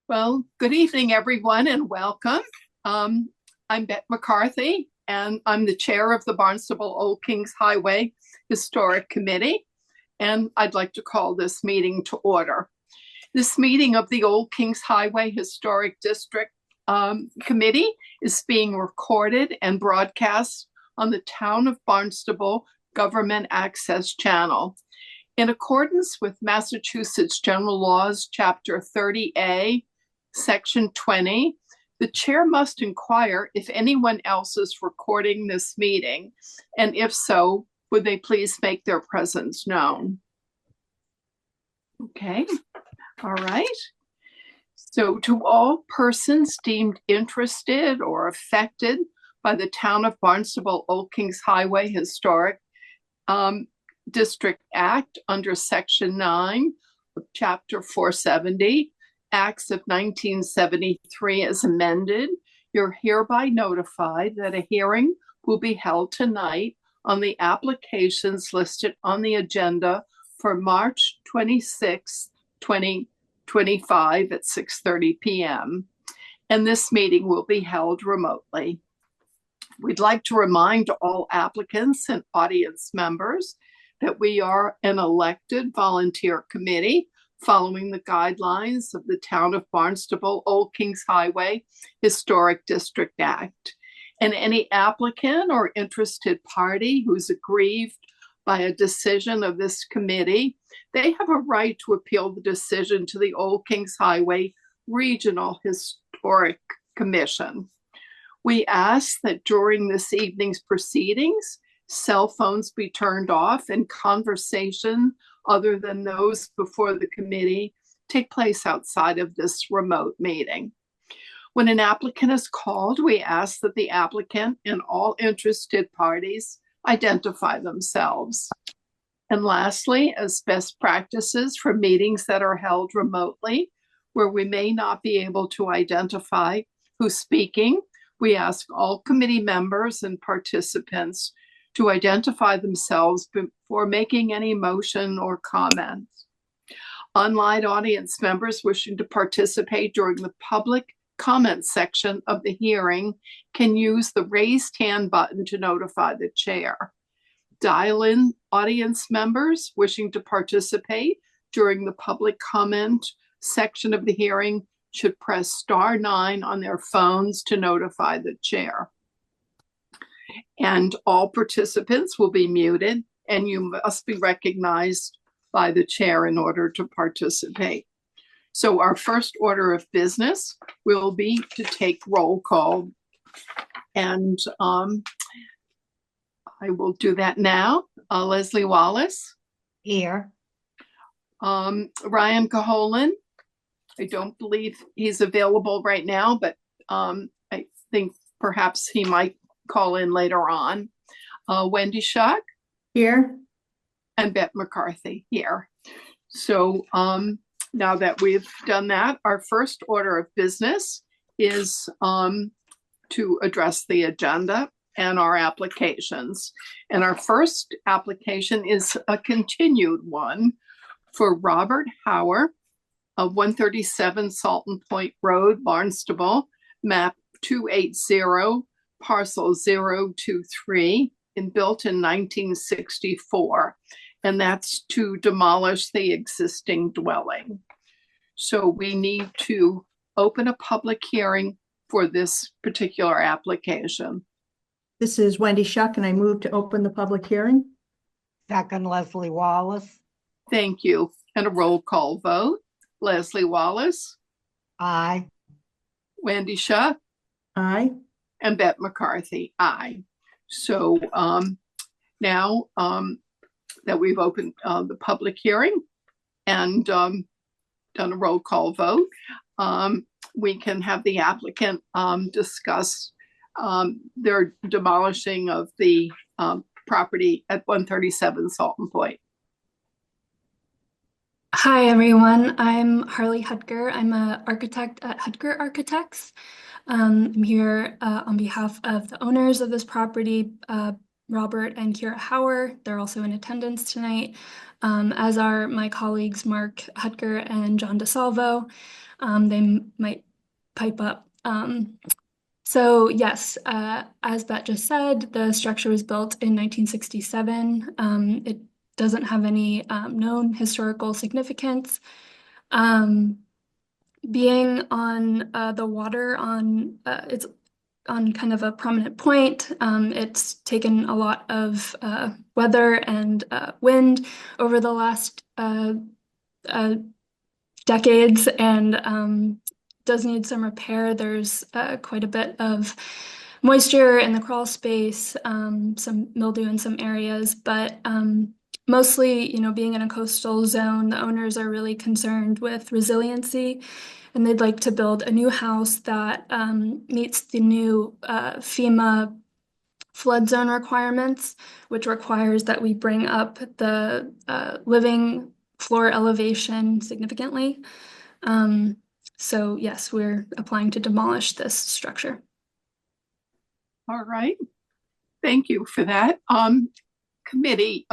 Well, good evening, everyone, and welcome. Um, I'm Bette McCarthy, and I'm the chair of the Barnstable Old Kings Highway Historic Committee, and I'd like to call this meeting to order. This meeting of the Old Kings Highway Historic District Committee is being recorded and broadcast on the Town of Barnstable Government Access Channel. In accordance with Massachusetts General Laws, Chapter 30A, Section 20, the chair must inquire if anyone else is recording this meeting, and if so, would they please make their presence known? Okay, all right. So to all persons deemed interested or affected by the Town of Barnstable Old Kings Highway Historic District Act under Section 9 of Chapter 470, Acts of 1973 as amended, you're hereby notified that a hearing will be held tonight on the applications listed on the agenda for March 26, 2025 at 6:30 p.m. And this meeting will be held remotely. We'd like to remind all applicants and audience members that we are an elected volunteer committee following the guidelines of the Town of Barnstable Old Kings Highway Historic District Act. And any applicant or interested party who's aggrieved by a decision of this committee, they have a right to appeal the decision to the Old Kings Highway Regional Historic Commission. We ask that during this evening's proceedings, cell phones be turned off and conversation other than those before the committee take place outside of this remote meeting. When an applicant is called, we ask that the applicant and all interested parties identify themselves. And lastly, as best practices for meetings that are held remotely, where we may not be able to identify who's speaking, we ask all committee members and participants to identify themselves before making any motion or comment. Online audience members wishing to participate during the public comment section of the hearing can use the raised hand button to notify the chair. Dial-in audience members wishing to participate during the public comment section of the hearing should press *9 on their phones to notify the chair. And all participants will be muted, and you must be recognized by the chair in order to participate. So our first order of business will be to take roll call. And I will do that now. Leslie Wallace. Here. Ryan Caholen. I don't believe he's available right now, but I think perhaps he might call in later on. Wendy Schuck. Here. And Bette McCarthy here. So now that we've done that, our first order of business is to address the agenda and our applications. And our first application is a continued one for Robert Hauer of 137 Salton Point Road, Barnstable, map 280, parcel 023, and built in 1964. And that's to demolish the existing dwelling. So we need to open a public hearing for this particular application. This is Wendy Schuck, and I move to open the public hearing. Second, Leslie Wallace. Thank you. And a roll call vote. Leslie Wallace. Aye. Wendy Schuck. Aye. And Bette McCarthy. Aye. So now that we've opened the public hearing and done a roll call vote, we can have the applicant discuss their demolishing of the property at 137 Salton Point. Hi, everyone. I'm Harley Hudger. I'm an architect at Hudger Architects. I'm here on behalf of the owners of this property, Robert and Kira Hauer. They're also in attendance tonight, as are my colleagues Mark Hutker and John DeSalvo. They might pipe up. So yes, as Beth just said, the structure was built in 1967. It doesn't have any known historical significance. Being on the water, it's on kind of a prominent point. It's taken a lot of weather and wind over the last uh, decades, and does need some repair. There's quite a bit of moisture in the crawl space, some mildew in some areas, but mostly, being in a coastal zone, the owners are really concerned with resiliency, and they'd like to build a new house that meets the new FEMA flood zone requirements, which requires that we bring up the living floor elevation significantly. So yes, we're applying to demolish this structure. All right. Thank you for that. Committee,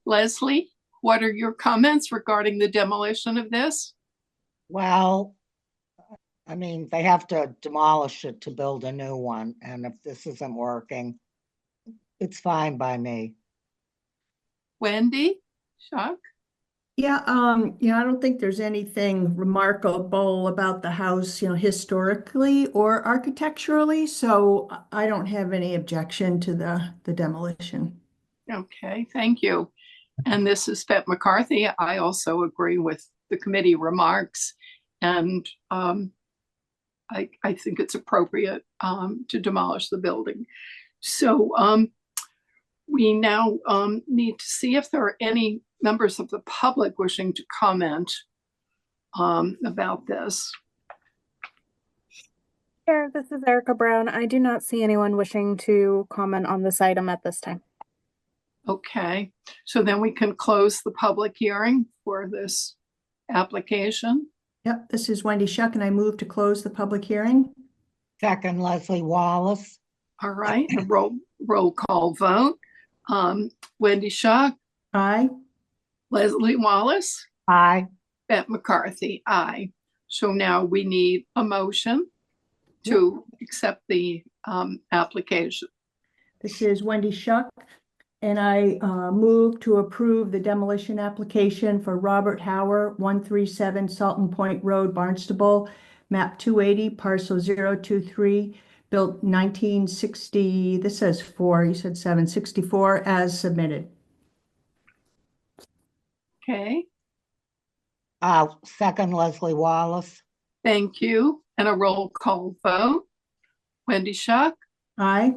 Leslie, what are your comments regarding the demolition of this? Well, I mean, they have to demolish it to build a new one, and if this isn't working, it's fine by me. Wendy, Chuck? Yeah, I don't think there's anything remarkable about the house, historically or architecturally, so I don't have any objection to the demolition. Okay, thank you. And this is Bette McCarthy. I also agree with the committee remarks, and I think it's appropriate to demolish the building. So we now need to see if there are any members of the public wishing to comment about this. Chair, this is Erica Brown. I do not see anyone wishing to comment on this item at this time. Okay, so then we can close the public hearing for this application. Yep, this is Wendy Shuck, and I move to close the public hearing. Second, Leslie Wallace. All right, a roll call vote. Wendy Shuck, Aye. Leslie Wallace, Aye. Bette McCarthy, aye. So now we need a motion to accept the application. This is Wendy Shuck, and I move to approve the demolition application for Robert Hauer, 137 Salton Point Road, Barnstable, map 280, parcel 023, built 1960, this says 4, you said 764, as submitted. Okay, Second, Leslie Wallace. thank you. And a roll call vote. Wendy Shuck, Aye.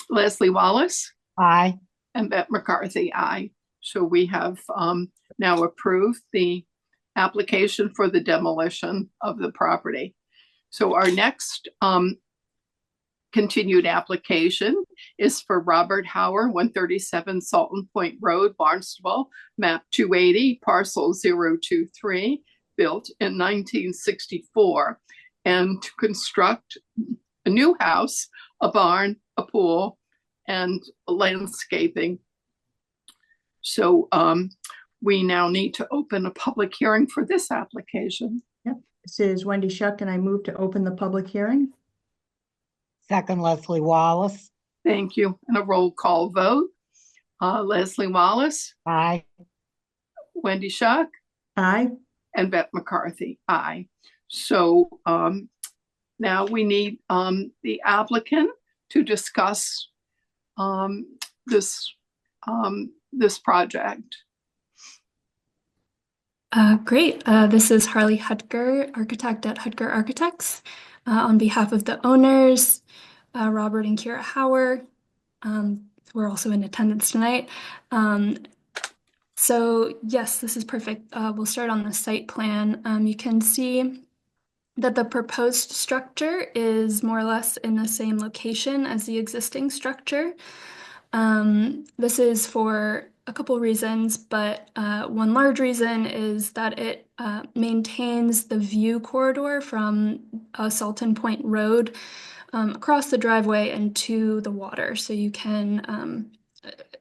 Leslie Wallace, Aye. and Bette McCarthy, aye. So we have now approved the application for the demolition of the property. So our next continued application is for Robert Hauer, 137 Salton Point Road, Barnstable, map 280, parcel 023, built in 1964, and to construct a new house, a barn, a pool, and landscaping. So we now need to open a public hearing for this application. Yep. This is Wendy Shuck, and I move to open the public hearing. Second, Leslie Wallace. Thank you. And a roll call vote. Leslie Wallace, Aye. Wendy Shuck, Aye. and Bette McCarthy, aye. So now we need the applicant to discuss this project. Great. This is Harley Hutker, architect at Hutker Architects. On behalf of the owners, Robert and Kira Hauer, we're also in attendance tonight. So yes, this is perfect. We'll start on the site plan. You can see that the proposed structure is more or less in the same location as the existing structure. This is for a couple reasons, but one large reason is that it maintains the view corridor from Salton Point Road across the driveway and to the water. So you can,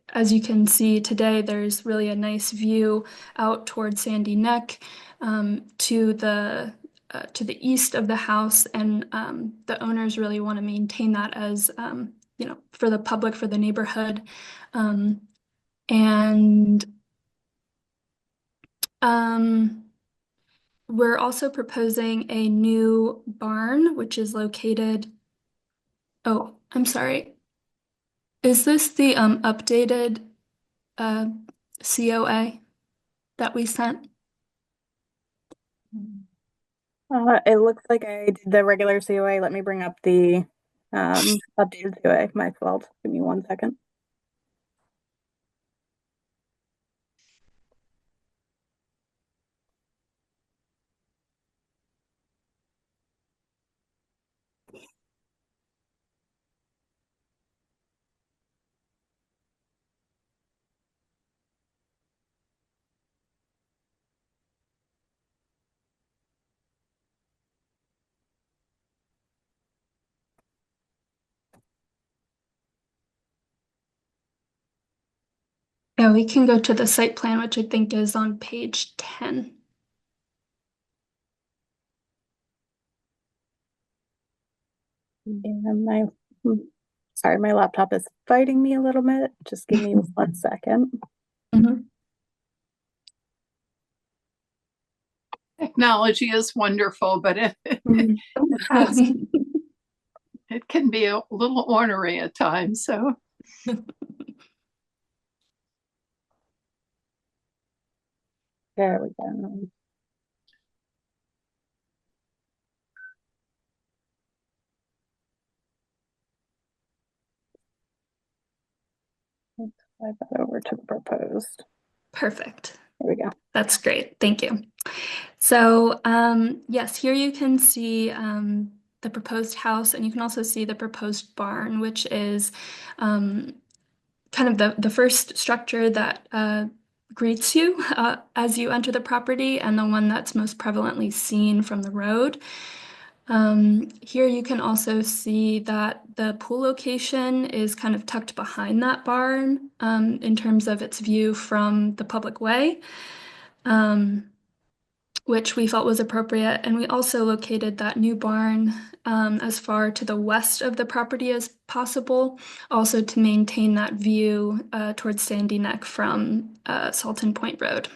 as you can see today, there's really a nice view out toward Sandy Neck, to the east of the house, and the owners really want to maintain that as for the public, for the neighborhood, and we're also proposing a new barn, which is located. Oh, I'm sorry. Is this the updated COA that we sent? It looks like I did the regular COA. Let me bring up the updated COA. My fault. Give me 1 second. Yeah, we can go to the site plan, which I think is on page 10. And sorry, my laptop is fighting me a little bit. Just give me 1 second. Mhm. Technology is wonderful, but Mhm. it can be a little ornery at times. So There we go. Let's slide that over to the proposed. Perfect. There we go. That's great. Thank you. So, yes, here you can see the proposed house, and you can also see the proposed barn, which is kind of the first structure that greets you as you enter the property, and the one that's most prevalently seen from the road. Here you can also see that the pool location is kind of tucked behind that barn in terms of its view from the public way, which we felt was appropriate. And we also located that new barn as far to the west of the property as possible, also to maintain that view towards Sandy Neck from Salton Point Road.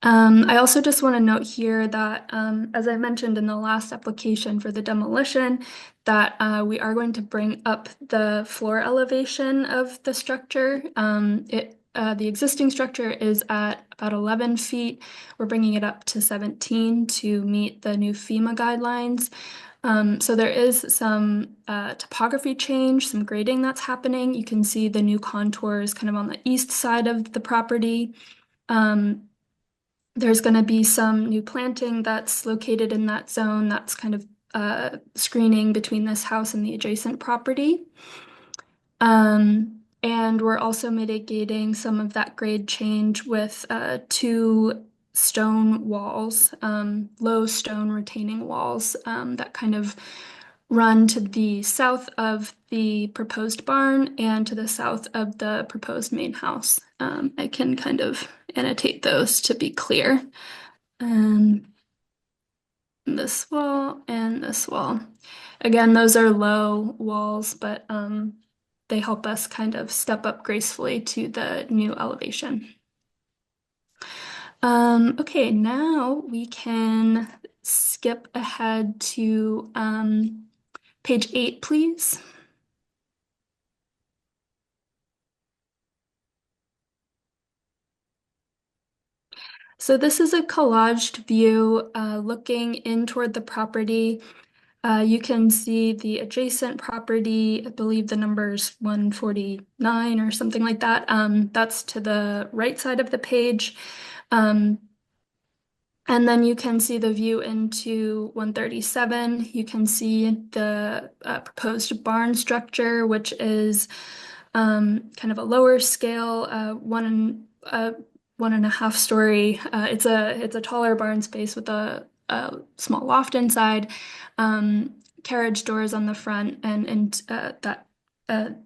I also just want to note here that, as I mentioned in the last application for the demolition, that we are going to bring up the floor elevation of the structure. The existing structure is at about 11 feet. We're bringing it up to 17 to meet the new FEMA guidelines. So there is some topography change, some grading that's happening. You can see the new contours kind of on the east side of the property. There's going to be some new planting that's located in that zone that's kind of screening between this house and the adjacent property. And we're also mitigating some of that grade change with two stone walls, low stone retaining walls that kind of run to the south of the proposed barn and to the south of the proposed main house. I can kind of annotate those to be clear. This wall and this wall. Again, those are low walls, but they help us kind of step up gracefully to the new elevation. Okay, now we can skip ahead to page 8, please. So this is a collaged view looking in toward the property. You can see the adjacent property. I believe the number's 149 or something like that. That's to the right side of the page. And then you can see the view into 137. You can see the proposed barn structure, which is kind of a lower scale, 1.5 story. It's a taller barn space with a a small loft inside, carriage doors on the front, and that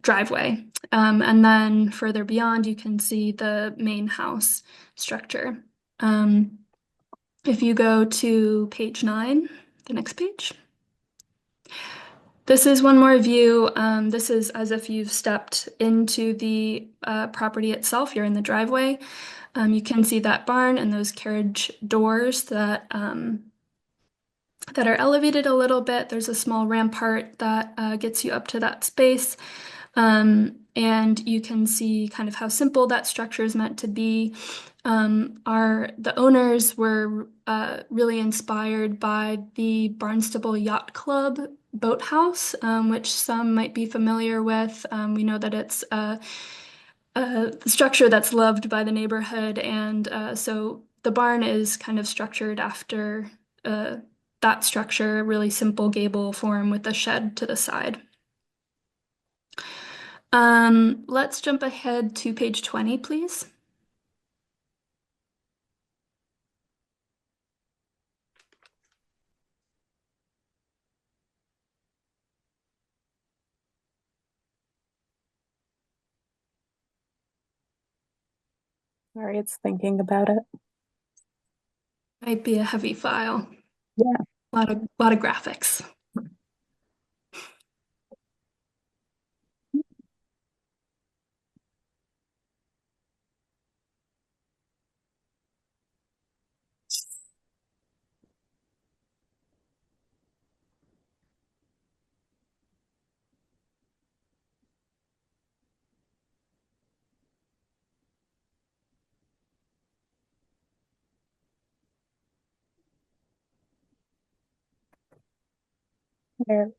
driveway. And then further beyond, you can see the main house structure. If you go to page 9, the next page. This is one more view. This is as if you've stepped into the property itself. You're in the driveway. You can see that barn and those carriage doors that that are elevated a little bit. There's a small rampart that gets you up to that space. And you can see kind of how simple that structure is meant to be. The owners were really inspired by the Barnstable Yacht Club boathouse, which some might be familiar with. We know that it's a structure that's loved by the neighborhood, and so the barn is kind of structured after that structure, really simple gable form with a shed to the side. Let's jump ahead to page 20, please. Sorry, it's thinking about it. Might be a heavy file. Yeah. A lot of graphics. There.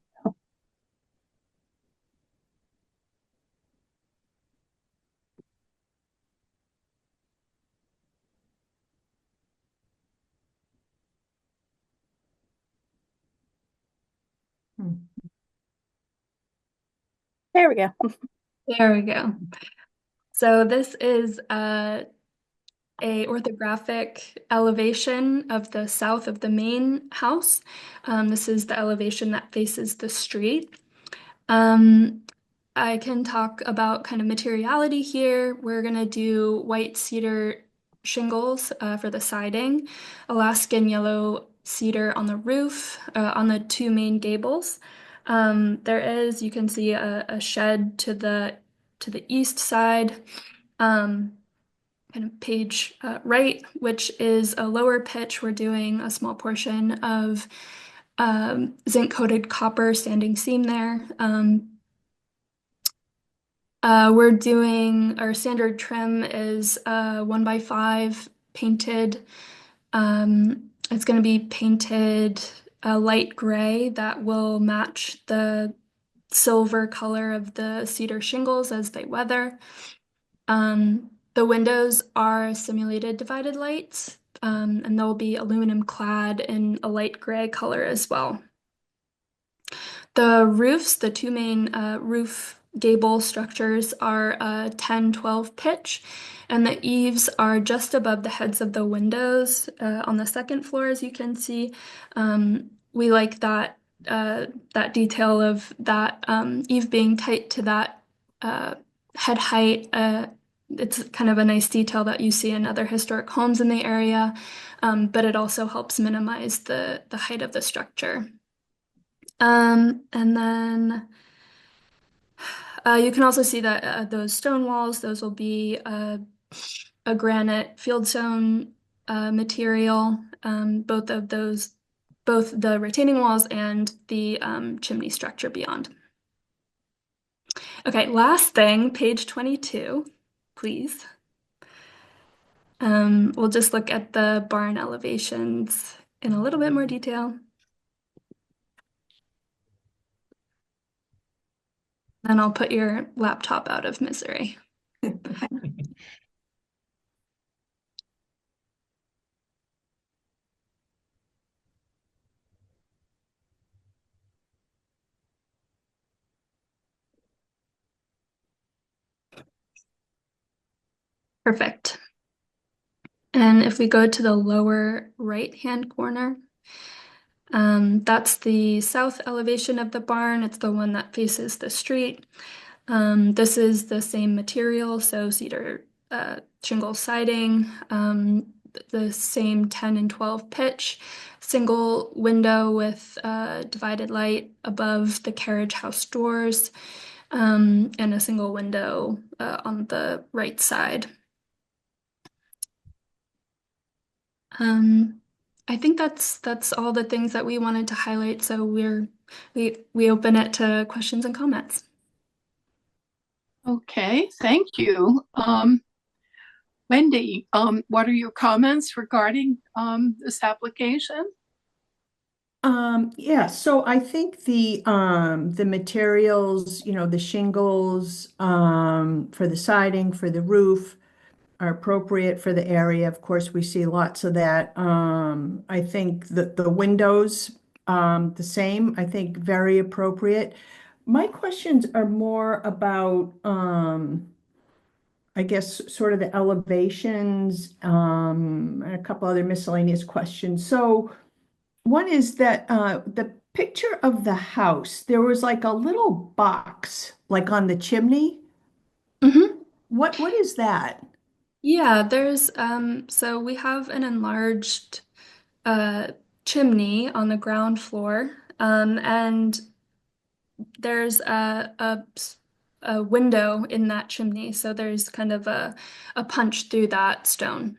There we go. There we go. So this is a orthographic elevation of the south of the main house. This is the elevation that faces the street. I can talk about kind of materiality here. We're gonna do white cedar shingles for the siding, Alaskan yellow cedar on the roof, on the two main gables. There is, you can see a shed to the east side. Kind of page right, which is a lower pitch. We're doing a small portion of zinc-coated copper standing seam there. We're doing our standard trim is 1x5 painted. It's going to be painted a light gray that will match the silver color of the cedar shingles as they weather. The windows are simulated divided lights, and they'll be aluminum clad in a light gray color as well. The roofs, the two main roof gable structures are 10-12 pitch, and the eaves are just above the heads of the windows on the second floor, as you can see. We like that detail of that eave being tight to that head height. It's kind of a nice detail that you see in other historic homes in the area, but it also helps minimize the height of the structure. And then you can also see that those stone walls, those will be a granite fieldstone material. Both of those, both the retaining walls and the chimney structure beyond. Okay, last thing, page 22, please. We'll just look at the barn elevations in a little bit more detail. Then I'll put your laptop out of misery. Perfect. And if we go to the lower right-hand corner, That's the south elevation of the barn. It's the one that faces the street. This is the same material, so cedar shingle siding, the same 10 and 12 pitch, single window with divided light above the carriage house doors, and a single window on the right side. Um, I think that's all the things that we wanted to highlight. So we open it to questions and comments. Okay, thank you. Wendy, what are your comments regarding this application? Yeah, so I think the materials, the shingles, for the siding, for the roof are appropriate for the area. Of course, we see lots of that. I think that the windows, the same, I think very appropriate. My questions are more about, I guess, sort of the elevations, and a couple other miscellaneous questions. So one is that the picture of the house, there was like a little box, like on the chimney. Mhm. What is that? Yeah, there's so we have an enlarged uh chimney on the ground floor. And there's a window in that chimney, so there's kind of a punch through that stone.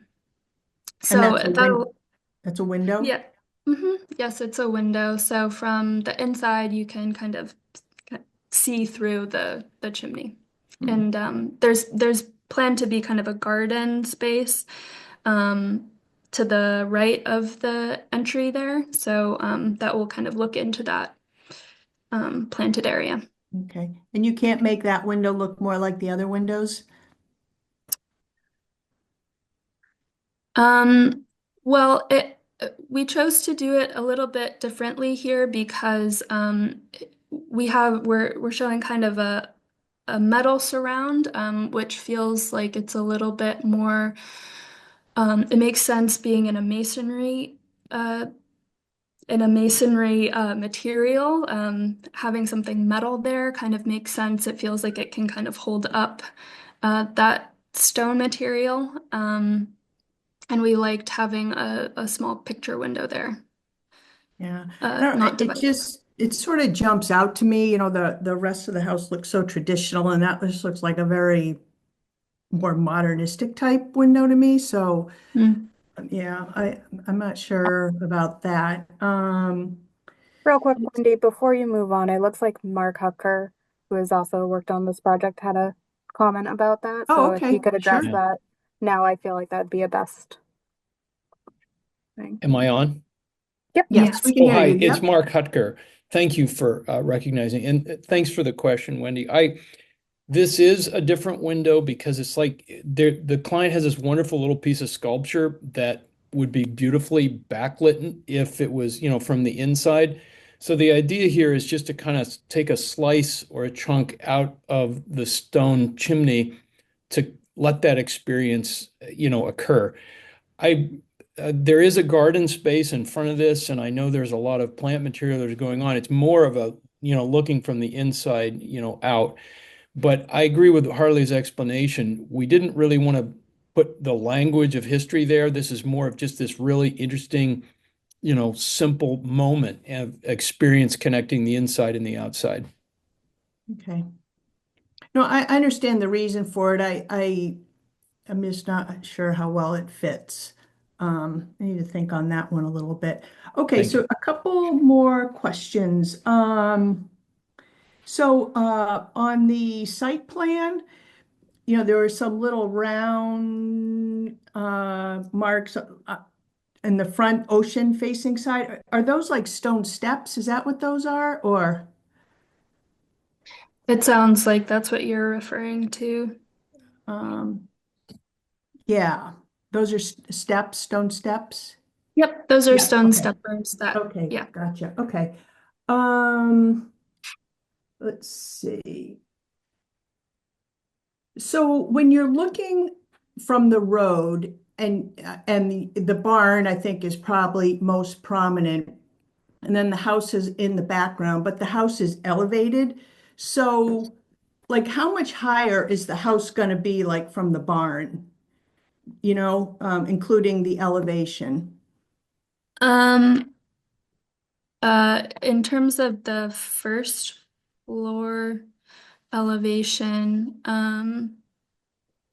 And So that'll that's a window? yeah. Yes, it's a window. So from the inside you can kind of see through the chimney. Hmm. And there's planned to be kind of a garden space um, to the right of the entry there. So that will kind of look into that planted area. Okay. And you can't make that window look more like the other windows? Um, well, we chose to do it a little bit differently here because we're showing kind of a metal surround, which feels like it's a little bit more. It makes sense being uh, in a masonry material. Having something metal there kind of makes sense. It feels like it can kind of hold up that stone material. And we liked having a small picture window there, Yeah. I don't, not it divided. just, it sort of jumps out to me, the rest of the house looks so traditional and that just looks like a very more modernistic type window to me. So Mm. yeah, I'm not sure about that. Real quick, Wendy, before you move on, it looks like Mark Hucker, who has also worked on this project, had a comment about that. Oh, So if you okay, could address sure. Yeah. that now, I feel like that'd be a best thing. Am I on? Yep. Yes, we Yes. can Oh, hear hi, you. it's Yep. Mark Hutker. Thank you for recognizing, and thanks for the question, Wendy. This is a different window because it's like the client has this wonderful little piece of sculpture that would be beautifully backlit if it was, from the inside. So the idea here is just to kind of take a slice or a chunk out of the stone chimney to let that experience, occur. I There is a garden space in front of this, and I know there's a lot of plant material that's going on. It's more of a, looking from the inside, out. But I agree with Harley's explanation. We didn't really want to put the language of history there. This is more of just this really interesting, simple moment of experience connecting the inside and the outside. Okay. No, I understand the reason for it. I'm just not sure how well it fits. I need to think on that one a little bit. Okay, Thank so you. a couple more questions. On the site plan, there were some little round marks in the front ocean facing side. Are those like stone steps? Is that what those are? Or It sounds like that's what you're referring to. um, yeah, those are steps, stone steps. Yep, those are Yeah, stone okay. steppers that, Okay, yeah. gotcha. Okay. Um, let's see. So when you're looking from the road and the barn, I think is probably most prominent. and then the house is in the background, but the house is elevated. So like how much higher is the house gonna be like from the barn? Including the elevation. Um, in terms of the first floor elevation,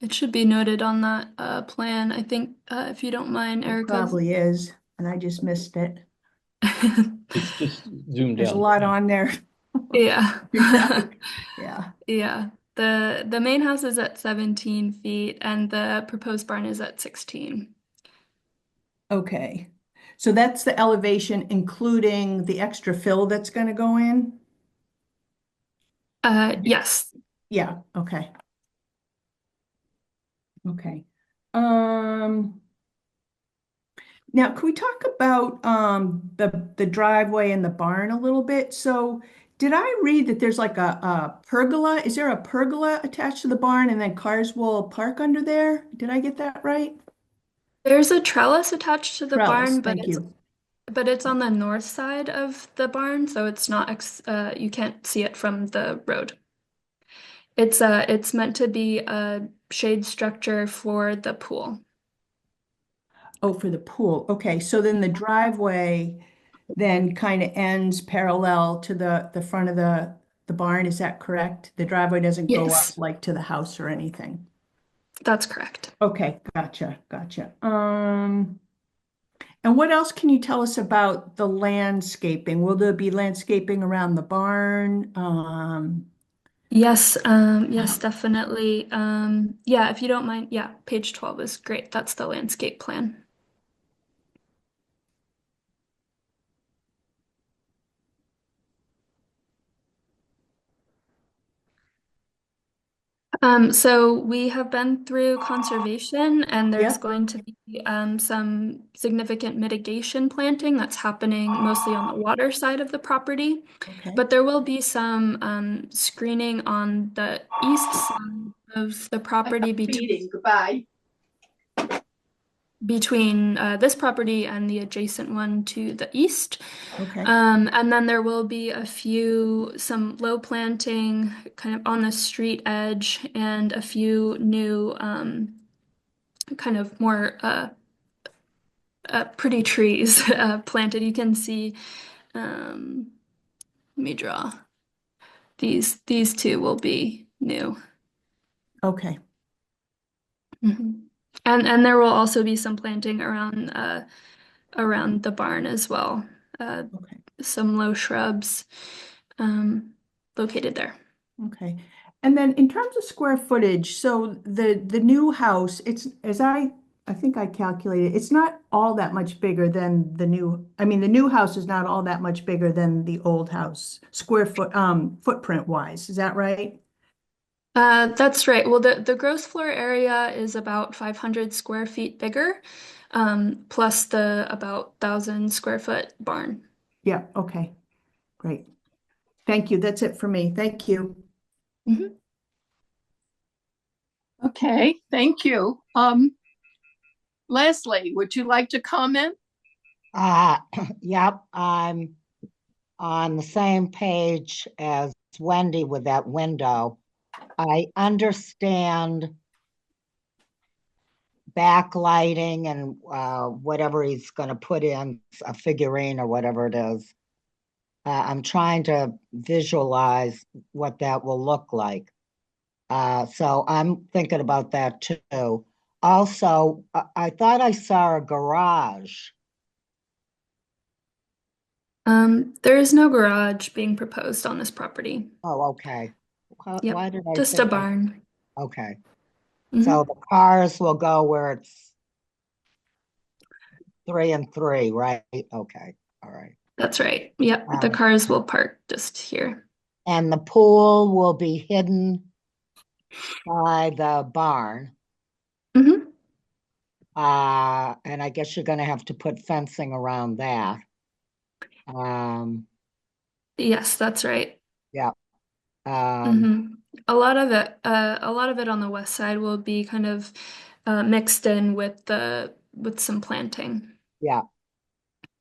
it should be noted on that plan. I think if you don't mind, It Erica. probably is, and I just missed it. It's just zoomed There's a down. lot on there. Yeah. Yeah, Yeah. The main house is at 17 feet and the proposed barn is at 16. okay. So that's the elevation, including the extra fill that's gonna go in? Yes. Yeah, okay. Okay. Um, Now, can we talk about the driveway and the barn a little bit? So, did I read that there's like a pergola? Is there a pergola attached to the barn and then cars will park under there? Did I get that right? There's a trellis attached to the Trellis, barn, thank you. but it's on the north side of the barn, so it's not you can't see it from the road. It's meant to be a shade structure for the pool. Oh, for the pool. Okay, so then the driveway then kind of ends parallel to the front of the barn, is that correct? The driveway doesn't go up Yes, like to the house or anything. that's correct. Okay, gotcha, gotcha. And what else can you tell us about the landscaping? Will there be landscaping around the barn? Yes, yes, definitely. Yeah, if you don't mind, yeah, page 12 is great. That's the landscape plan. So we have been through conservation and there's Yep, going to be some significant mitigation planting that's happening mostly on the water side of the property. okay. But there will be some screening on the east side of the property Meeting. Goodbye. between this property and the adjacent one to the east. Okay, And then there will be some low planting kind of on the street edge and a few new kind of more pretty trees planted. You can see, um, let me draw. These two will be new. okay, Mhm. And there will also be some planting around the barn as well. Uh, okay, some low shrubs um, located there. okay. And then in terms of square footage, so the new house, it's as I think I calculated, it's not all that much bigger than the new house is not all that much bigger than the old house, footprint wise. Is that right? That's right. Well, the gross floor area is about 500 square feet bigger, plus the about 1,000 square foot barn. Yeah, okay, great. Thank you. That's it for me. Thank you. Mhm. Okay, thank you. Leslie, would you like to comment? Uh, yep, I'm on the same page as Wendy with that window. I understand backlighting and whatever he's going to put in, a figurine or whatever it is. I'm trying to visualize what that will look like. So I'm thinking about that too. Also, I thought I saw a garage. There is no garage being proposed on this property. Oh, okay. Yep, Why did I just a think I? barn. Okay. So Mhm. the cars will go where it's 3 and 3, right? Okay. All right. That's right. Yep, the Um, cars will park just here. and the pool will be hidden by the barn. Hmm. And I guess you're gonna have to put fencing around that. Um, Yes, that's right. yeah. Um, Hmm. A lot of it on the west side will be kind of mixed in with some planting. yeah.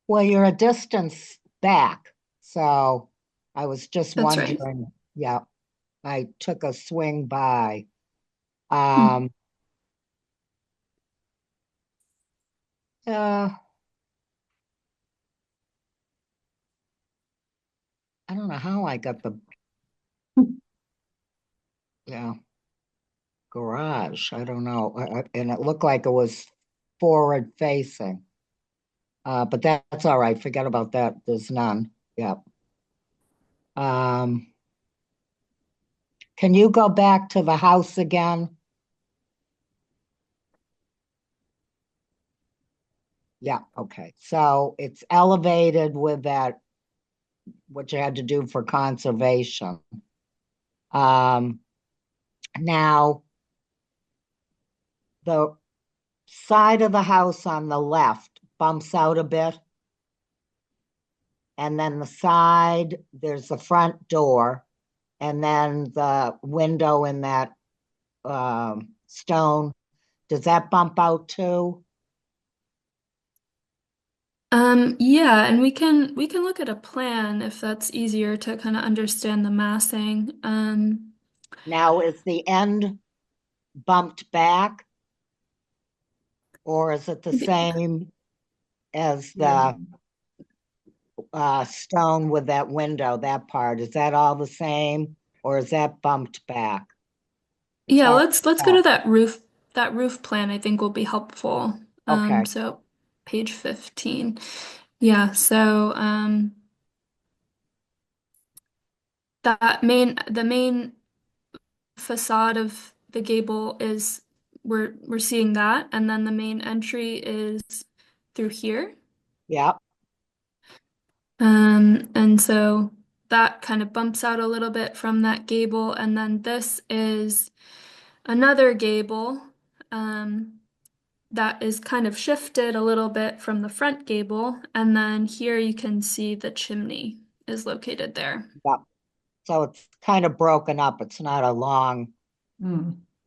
Well, you're a distance back. So I was just That's right. wondering, yeah, I took a swing by. Hmm. Uh, I don't know how I got the, yeah, garage. I don't know. And it looked like it was forward facing. But that's all right. Forget about that. There's none. Yeah. Um, can you go back to the house again? Yeah, okay. So it's elevated with that, what you had to do for conservation. Um, now the side of the house on the left bumps out a bit. And then the side, there's the front door, and then the window in that stone. Does that bump out too? Yeah, and we can look at a plan if that's easier to kind of understand the massing. Now, is the end bumped back, or is it the same as the stone with that window, that part? Is that all the same, or is that bumped back? It's Yeah, hard let's to go to tell. that roof plan I think will be helpful. Okay, So page 15. Yeah, so the main facade of the gable is we're seeing that, and then the main entry is through here. yeah, And so that kind of bumps out a little bit from that gable, and then this is another gable that is kind of shifted a little bit from the front gable, and then here you can see the chimney is located there. yeah. So it's kind of broken up. It's not a long,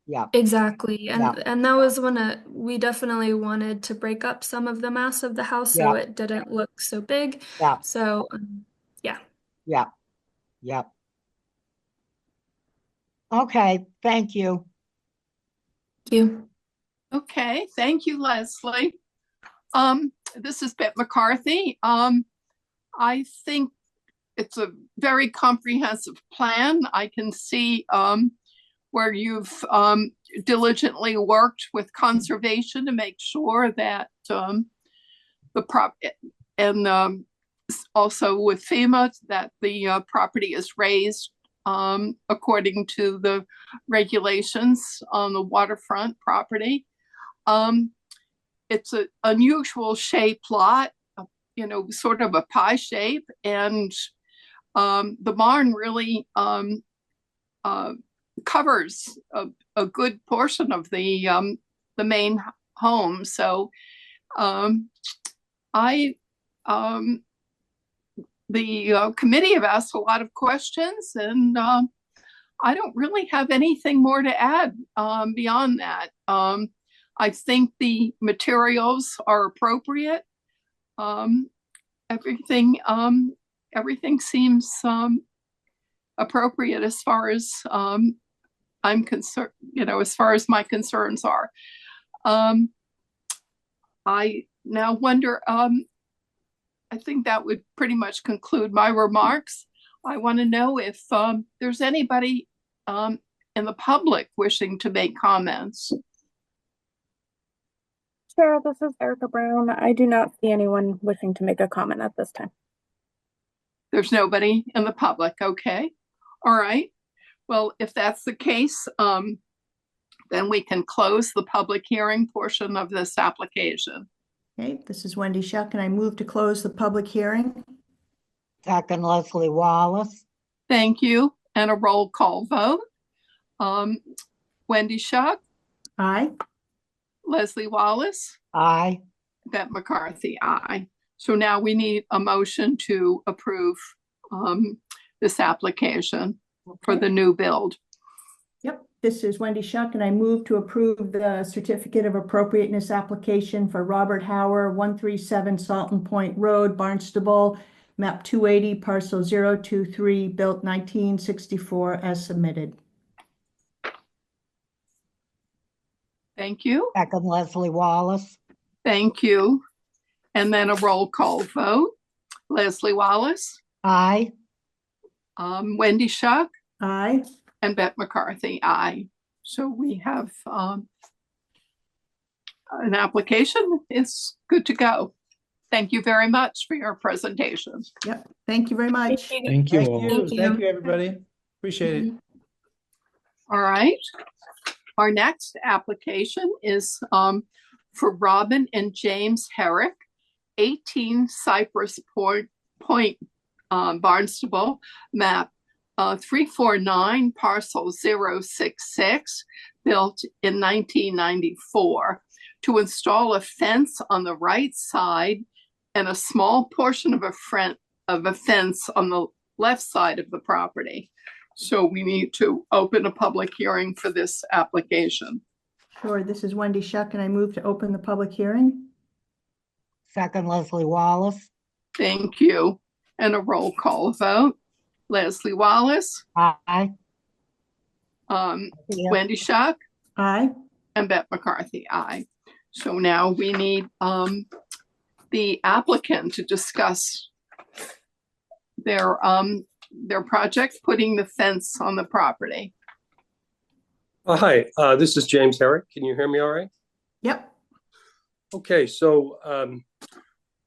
yeah, Exactly. yeah, And that was when we definitely wanted to break up some of the mass of the house so yeah, it didn't look so big. yeah, So, yeah. yeah, yeah. Okay, thank you. Thank you. Okay, thank you, Leslie. This is Bette McCarthy. I think it's a very comprehensive plan. I can see where you've diligently worked with conservation to make sure that the prop and also with FEMA that the property is raised according to the regulations on the waterfront property. Um, it's an unusual shaped lot, sort of a pie shape, and the barn really uh, covers a good portion of the main home. So um, I the committee have asked a lot of questions, and I don't really have anything more to add beyond that. I think the materials are appropriate. Um, everything everything seems appropriate as far as I'm concerned. As far as my concerns are. Um, I now wonder. I think that would pretty much conclude my remarks. I want to know if there's anybody in the public wishing to make comments. Sarah, this is Erica Brown. I do not see anyone wishing to make a comment at this time. There's nobody in the public. Okay. All right. Well, if that's the case, then we can close the public hearing portion of this application. Okay, this is Wendy Shuck, and I move to close the public hearing. Second, Leslie Wallace. Thank you. And a roll call vote. Wendy Shuck, Aye. Leslie Wallace, Aye. Bette McCarthy, aye. So now we need a motion to approve this application for the new build. Yep, this is Wendy Shuck, and I move to approve the certificate of appropriateness application for Robert Hauer, 137 Salton Point Road, Barnstable, map 280, parcel 023, built 1964 as submitted. Thank you. Second, Leslie Wallace. Thank you. And then a roll call vote. Leslie Wallace, Aye. Wendy Shuck, Aye. and Beth McCarthy, aye. So we have an application. It's good to go. Thank you very much for your presentation. Yep. Thank you very much. Thank you all. Thank you, everybody. Appreciate it. All right. Our next application is for Robin and James Herrick, 18 Cypress Point, Barnstable, map 349, parcel 066, built in 1994, to install a fence on the right side and a small portion of a fence on the left side of the property. So we need to open a public hearing for this application. Sure. This is Wendy Shuck, and I move to open the public hearing. Second, Leslie Wallace. Thank you. And a roll call vote. Leslie Wallace, Aye. Wendy Shuck, Aye. and Beth McCarthy, aye. So now we need the applicant to discuss their project, putting the fence on the property. Hi, this is James Herrick. Can you hear me all right? Yep. Okay, so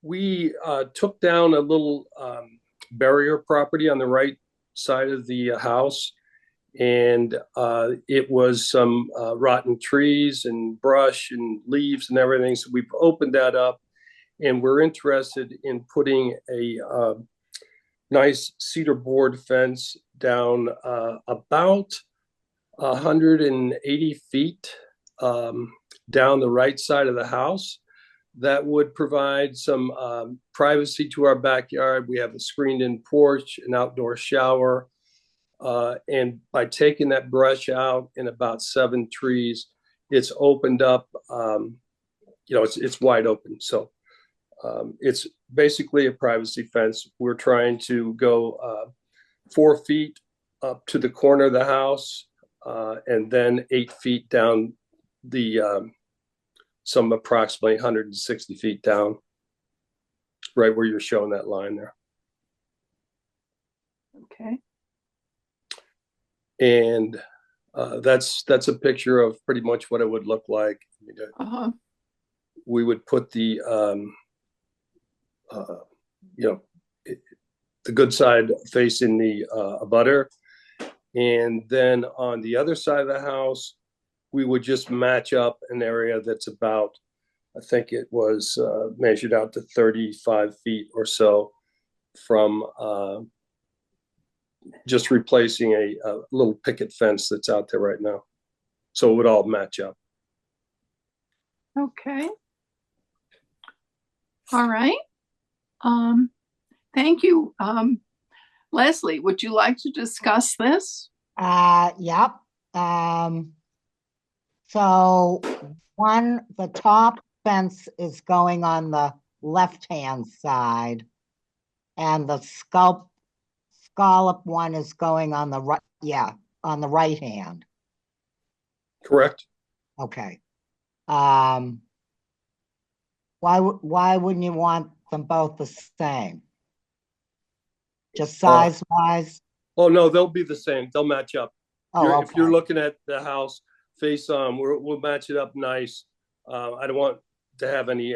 we took down a little barrier property on the right side of the house, and it was some rotten trees and brush and leaves and everything. So we've opened that up, and we're interested in putting a nice cedar board fence down about 180 feet down the right side of the house. That would provide some privacy to our backyard. We have a screened-in porch, an outdoor shower, and by taking that brush out and about 7 trees, it's opened up. It's wide open. So it's basically a privacy fence. We're trying to go 4 feet up to the corner of the house, and then 8 feet down the some approximately 160 feet down, right where you're showing that line there. Okay. And that's a picture of pretty much what it would look like. We would put the the good side facing the abutter, and then on the other side of the house, we would just match up an area that's about, I think it was measured out to 35 feet or so from just replacing a little picket fence that's out there right now. So it would all match up. Okay. All right. Thank you. Leslie, would you like to discuss this? Yep. So the top fence is going on the left-hand side, and the scallop one is going on the right, on the right hand. Correct. Okay. Why wouldn't you want them both the same? Just size-wise? Oh, no, they'll be the same. They'll match up. Oh, If you're okay. looking at the house face on, we'll match it up nice. I don't want to have any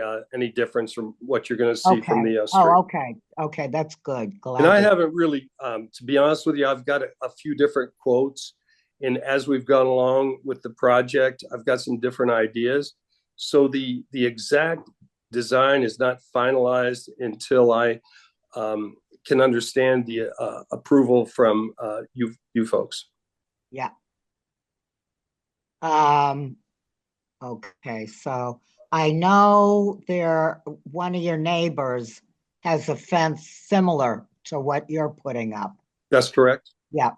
difference from what you're going to see from the street. Oh, okay. Okay, that's good. And I haven't really, to be honest with you, I've got a few different quotes. And as we've gone along with the project, I've got some different ideas. So the exact design is not finalized until I can understand the approval from you folks. Yeah. Okay, so I know one of your neighbors has a fence similar to what you're putting up. That's correct. Yeah.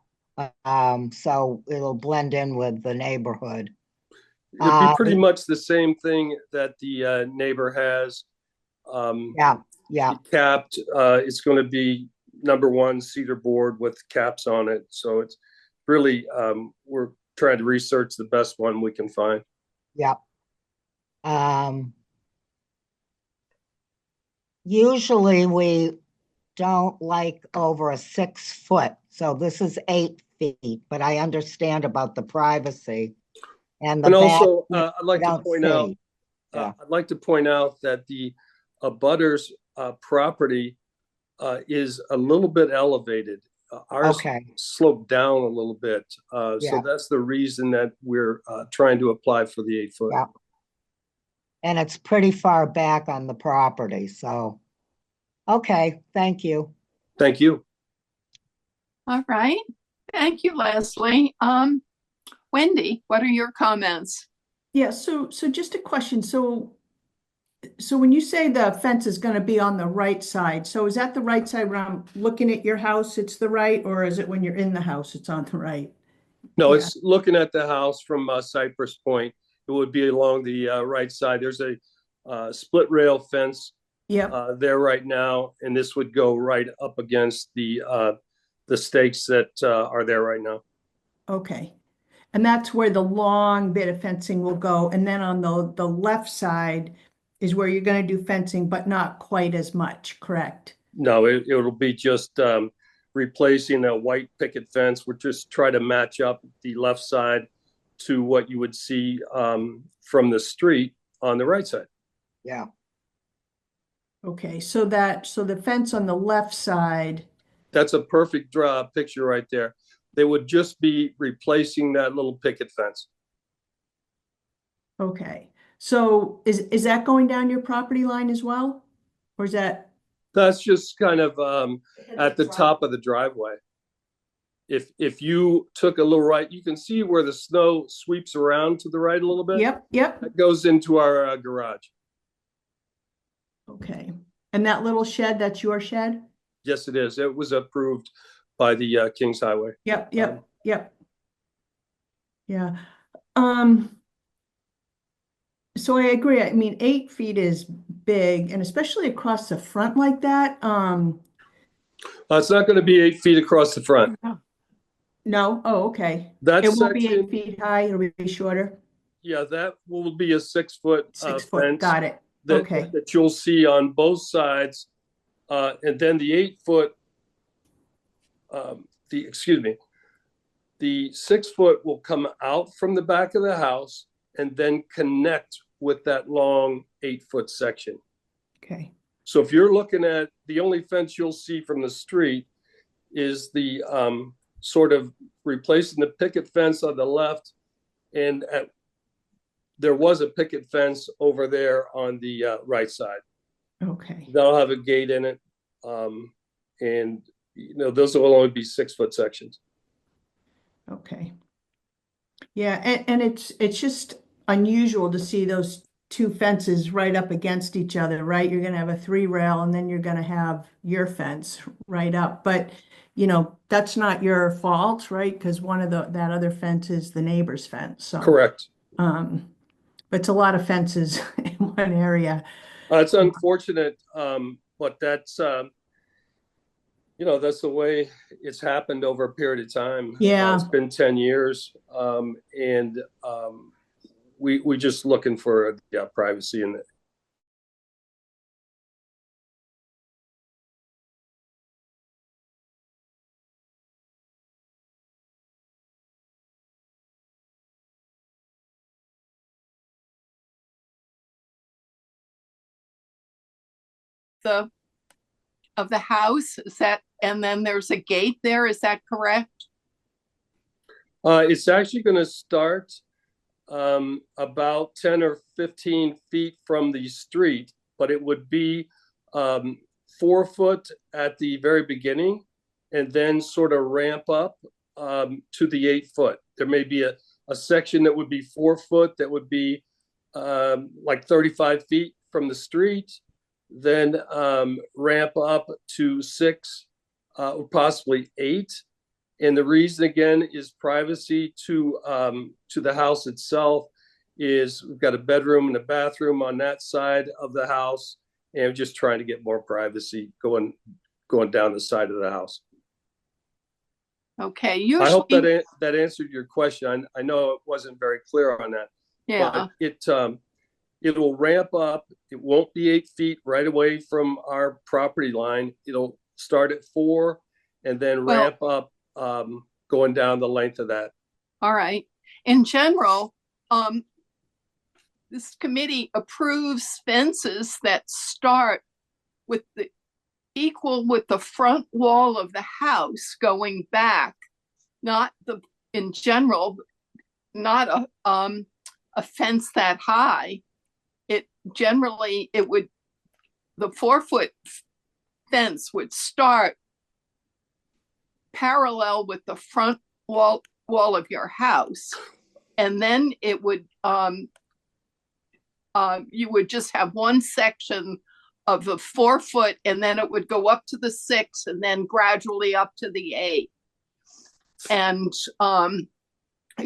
So it'll blend in with the neighborhood. It'd be pretty much the same thing that the neighbor has. Yeah. Yeah, capped. It's going to be #1 cedar board with caps on it. So it's really, we're trying to research the best one we can find. yeah. Usually we don't like over a 6 foot, so this is 8 feet, but I understand about the privacy and the And back. also, I'd like to point out, I'd like to point out that the abutters property is a little bit elevated. Ours Okay. sloped down a little bit. So Yeah. that's the reason that we're trying to apply for the 8 foot. Yeah. And it's pretty far back on the property, so, okay, thank you. Thank you. All right. Thank you, Leslie. Wendy, what are your comments? Yeah, so just a question. So when you say the fence is gonna be on the right side, so is that the right side when I'm looking at your house, it's the right, or is it when you're in the house, it's on the right? No, Yeah. it's looking at the house from Cypress Point. It would be along the right side. There's a split rail fence Yep, there right now, and this would go right up against the stakes that are there right now. okay. And that's where the long bit of fencing will go, and then on the left side is where you're gonna do fencing, but not quite as much, correct? No, it'll be just replacing a white picket fence. We'll just try to match up the left side to what you would see from the street on the right side. Yeah, Okay, so the fence on the left side, That's a perfect picture right there. They would just be replacing that little picket fence. okay. So is that going down your property line as well? Or is that? That's just kind of at the top of the driveway. If you took a little right, you can see where the snow sweeps around to the right a little bit. Yep. That goes into our garage. Okay. And that little shed, that's your shed? Yes, it is. It was approved by the Kings Highway. Yep. Yeah. So I agree. I mean, 8 feet is big, and especially across the front like that. It's not going to be 8 feet across the front. No. Oh, okay. That It won't be section, 8 feet high. It'll be shorter. yeah, that will be a 6 foot 6 foot. fence Got it. that, Okay. that you'll see on both sides. And then the 8 foot, the 6 foot will come out from the back of the house and then connect with that long 8 foot section. Okay. So if you're looking at the only fence you'll see from the street is the sort of replacing the picket fence on the left, and there was a picket fence over there on the right side. Okay. That'll have a gate in it, and those will only be 6 foot sections. Okay. Yeah, and it's just unusual to see those two fences right up against each other, right? You're gonna have a 3 rail and then you're gonna have your fence right up. But that's not your fault, right? Because one of that other fence is the neighbor's fence. So Correct. but it's a lot of fences in one area. It's unfortunate, but that's that's the way it's happened over a period of time. Yeah. It's been 10 years, and we just looking for privacy in it. Of the house, is that, and then there's a gate there, is that correct? It's actually going to start about 10 or 15 feet from the street, but it would be 4 foot at the very beginning and then sort of ramp up to the 8 foot. There may be a section that would be 4 foot that would be like 35 feet from the street, then ramp up to 6 or possibly 8. And the reason, again, is privacy to the house itself. Is we've got a bedroom and a bathroom on that side of the house, and just trying to get more privacy going down the side of the house. Okay, I hope usually, that answered your question. I know it wasn't very clear on that, yeah, but it'll ramp up. It won't be 8 feet right away from our property line. It'll start at 4 and then Well- ramp up going down the length of that. all right. In general, this committee approves fences that start with the equal with the front wall of the house going back, not in general, not a fence that high. It generally, the 4-foot fence would start parallel with the front wall of your house. And then it would, you would just have one section of the 4-foot, and then it would go up to the 6 and then gradually up to the 8. And I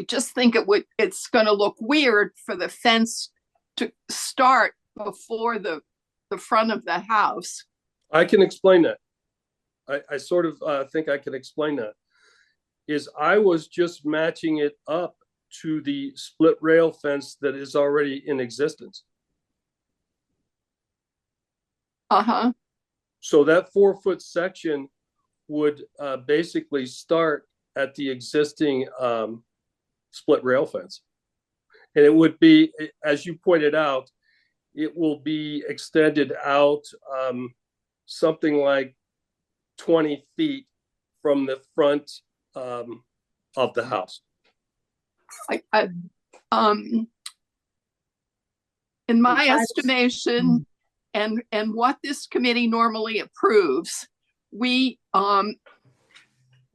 just think it's going to look weird for the fence to start before the front of the house. I can explain that. I sort of think I can explain that. I was just matching it up to the split rail fence that is already in existence. Uh-huh. So that 4-foot section would basically start at the existing split rail fence. And it would be, as you pointed out, it will be extended out something like 20 feet from the front of the house. In my estimation, and what this committee normally approves, we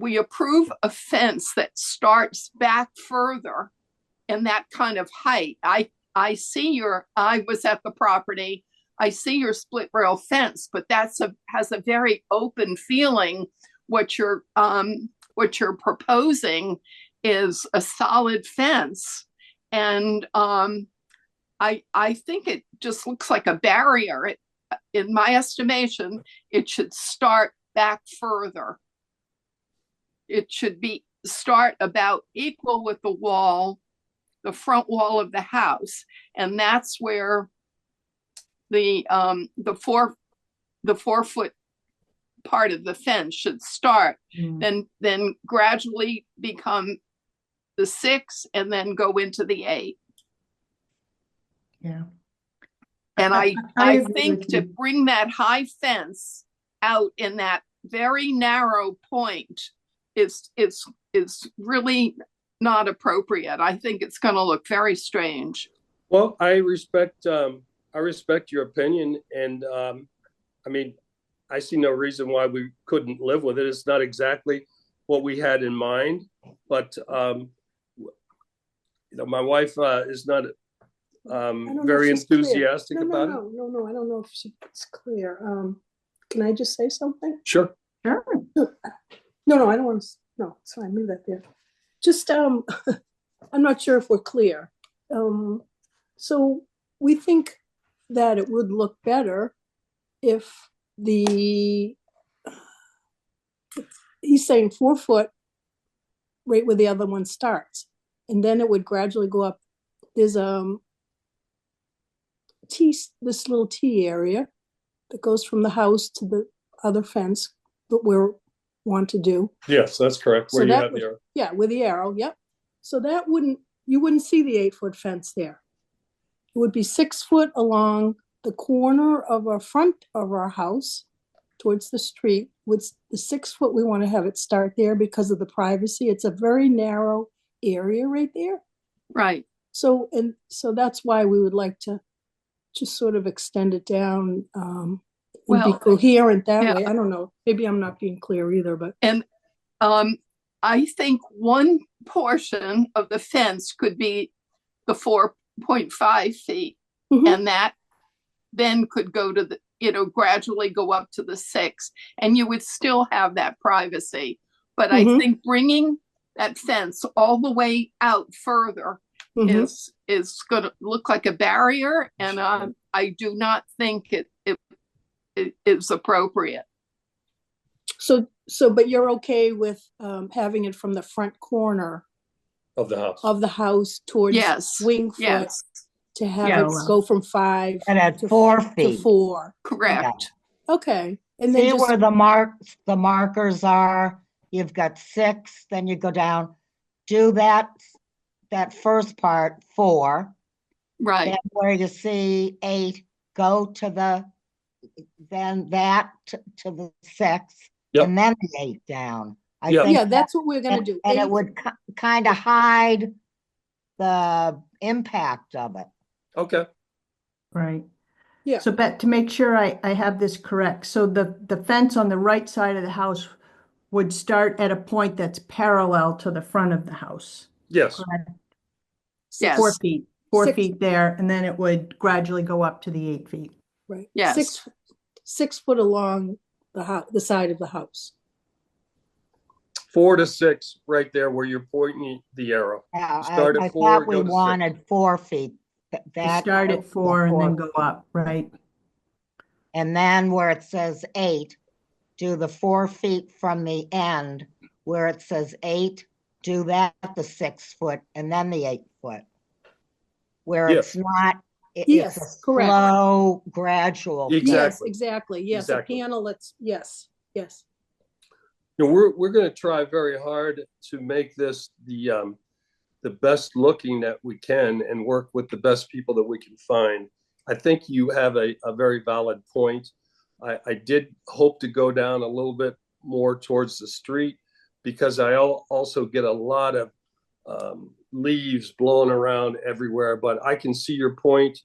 approve a fence that starts back further in that kind of height. I was at the property. I see your split rail fence, but has a very open feeling. What you're proposing is a solid fence, and I think it just looks like a barrier. In my estimation, it should start back further. It should start about equal with the front wall of the house, and that's where the 4-foot part of the fence should start. Then gradually become the 6 and then go into the 8. Yeah. And I I agree think with to you. bring that high fence out in that very narrow point is really not appropriate. I think it's going to look very strange. Well, I respect your opinion, and I mean, I see no reason why we couldn't live with it. It's not exactly what we had in mind, but my wife is not very enthusiastic about it. No, I don't know if it's clear. Can I just say something? Sure. Sure. No, I don't want to. No, it's fine. Leave that there. Just, I'm not sure if we're clear. So we think that it would look better if he's saying 4-foot right where the other one starts, and then it would gradually go up. There's this little T area that goes from the house to the other fence that we want to do. Yes, that's correct. So Where you that have the arrow. Yeah, with the arrow. Yep. So that you wouldn't see the 8-foot fence there. It would be 6 foot along the corner of our front of our house towards the street. With the 6 foot, we want to have it start there because of the privacy. It's a very narrow area right there. Right. So that's why we would like to just sort of extend it down and be coherent that way. I don't know. Maybe I'm not being clear either, but. And I think one portion of the fence could be the 4.5 feet, and that then could go to gradually go up to the 6, and you would still have that privacy. But I think bringing that fence all the way out further is going to look like a barrier, and I do not think it is appropriate. So, but you're okay with having it from the front corner Of the house. of the house towards Yes. Wingfoot Yes. to have Yeah, it well. go from 5 And at to 4 to feet. 4. Correct. Okay, and then See just where the markers are? You've got 6, then you go down. Do that first part, 4. Right. Then where you see 8, go to then that to the 6, Yep. and then the 8 down. I Yep. think yeah, that's what we're gonna and, do. and it 8. would kind of hide the impact of it. Okay. Right. Yeah. So Bet, to make sure I have this correct, so the fence on the right side of the house would start at a point that's parallel to the front of the house. Yes. Correct? Yes. 4 feet, 4 6 feet there, and then it would gradually go up to the 8 feet. Right. Yes. 6 foot along the side of the house. 4 to 6, right there where you're pointing the arrow. Yeah, Start I at 4, thought we go to 6. wanted 4 feet. You That start at 4 and then go up, right? And then where it says 8, do the 4 feet from the end. Where it says 8, do that the 6 foot and then the 8 foot. Where Yes. it's not, Yes, it's a correct. slow, gradual. Exactly. Yes, exactly. Yes, Exactly. a panel that's, yes. You know, we're going to try very hard to make this the best looking that we can and work with the best people that we can find. I think you have a very valid point. I did hope to go down a little bit more towards the street because I also get a lot of leaves blowing around everywhere. But I can see your point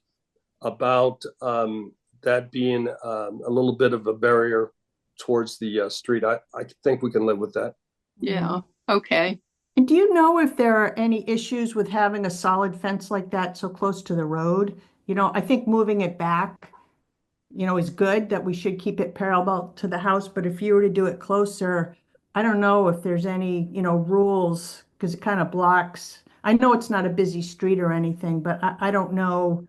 about that being a little bit of a barrier towards the street. I think we can live with that. Yeah. Okay. And do you know if there are any issues with having a solid fence like that so close to the road? You know, I think moving it back, you know, is good, that we should keep it parallel to the house, but if you were to do it closer, I don't know if there's any, you know, rules, because it kind of blocks. I know it's not a busy street or anything, but I don't know,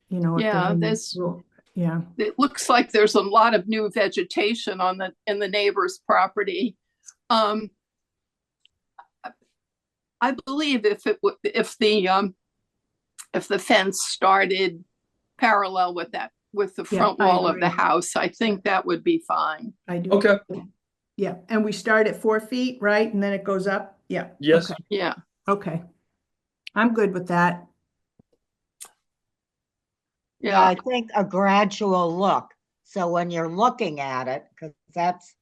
you know, if Yeah, there's any rule. Yeah. it looks like there's a lot of new vegetation in the neighbor's property. I believe if the fence started parallel with the Yeah, front I wall of the agree. house, I think that would be fine. I do. Okay. Yeah, and we start at 4 feet, right? And then it goes up? Yeah. Yes. Okay. Yeah. Okay. I'm good with that. Yeah, Yeah. I think a gradual look. So when you're looking at it, because that's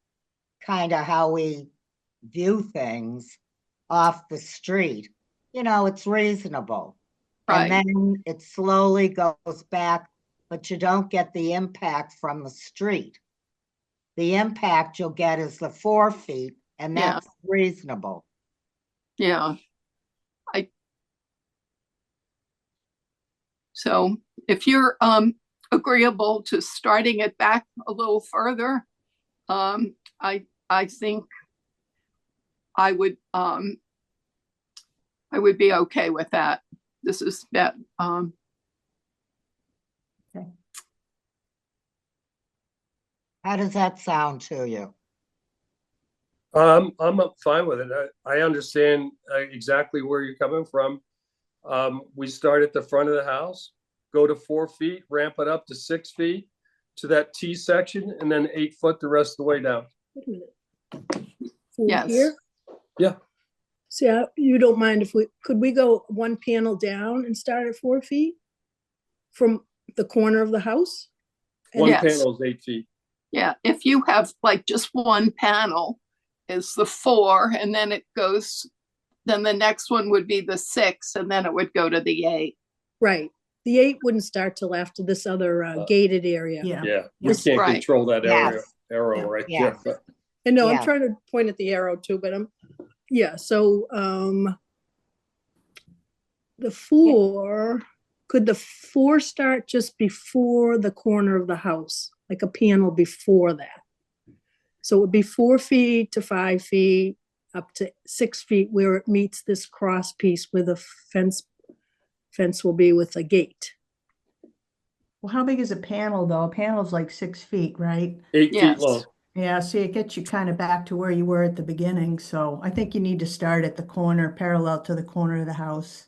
kind of how we view things off the street, you know, it's reasonable. And Right. then it slowly goes back, but you don't get the impact from the street. The impact you'll get is the 4 feet, and Yeah. that's reasonable. Yeah. So if you're agreeable to starting it back a little further, I think I would be okay with that. This is that. How does that sound to you? I'm fine with it. I understand exactly where you're coming from. We start at the front of the house, go to 4 feet, ramp it up to 6 feet to that T section, and then 8 foot the rest of the way down. Wait a minute. From Yes. here? Yeah. See, you don't mind if could we go one panel down and start at 4 feet from the corner of the house? One Yes. panel is 8 feet. Yeah, if you have like just one panel is the 4, and then it goes, then the next one would be the 6, and then it would go to the 8. Right. The 8 wouldn't start till after this other gated area. Yeah. Yeah, we Yes. can't Right. control that Yes. arrow Yeah. right Yes. there. And no, I'm Yeah. trying to point at the arrow too, but yeah, so the 4, could the 4 start just before the corner of the house, like a panel before that? So it would be 4 feet to 5 feet, up to 6 feet where it meets this cross piece where the fence will be with a gate. Well, how big is a panel though? A panel's like 6 feet, right? 8 feet Yes. long. Yeah, see, it gets you kind of back to where you were at the beginning. So I think you need to start at the corner, parallel to the corner of the house.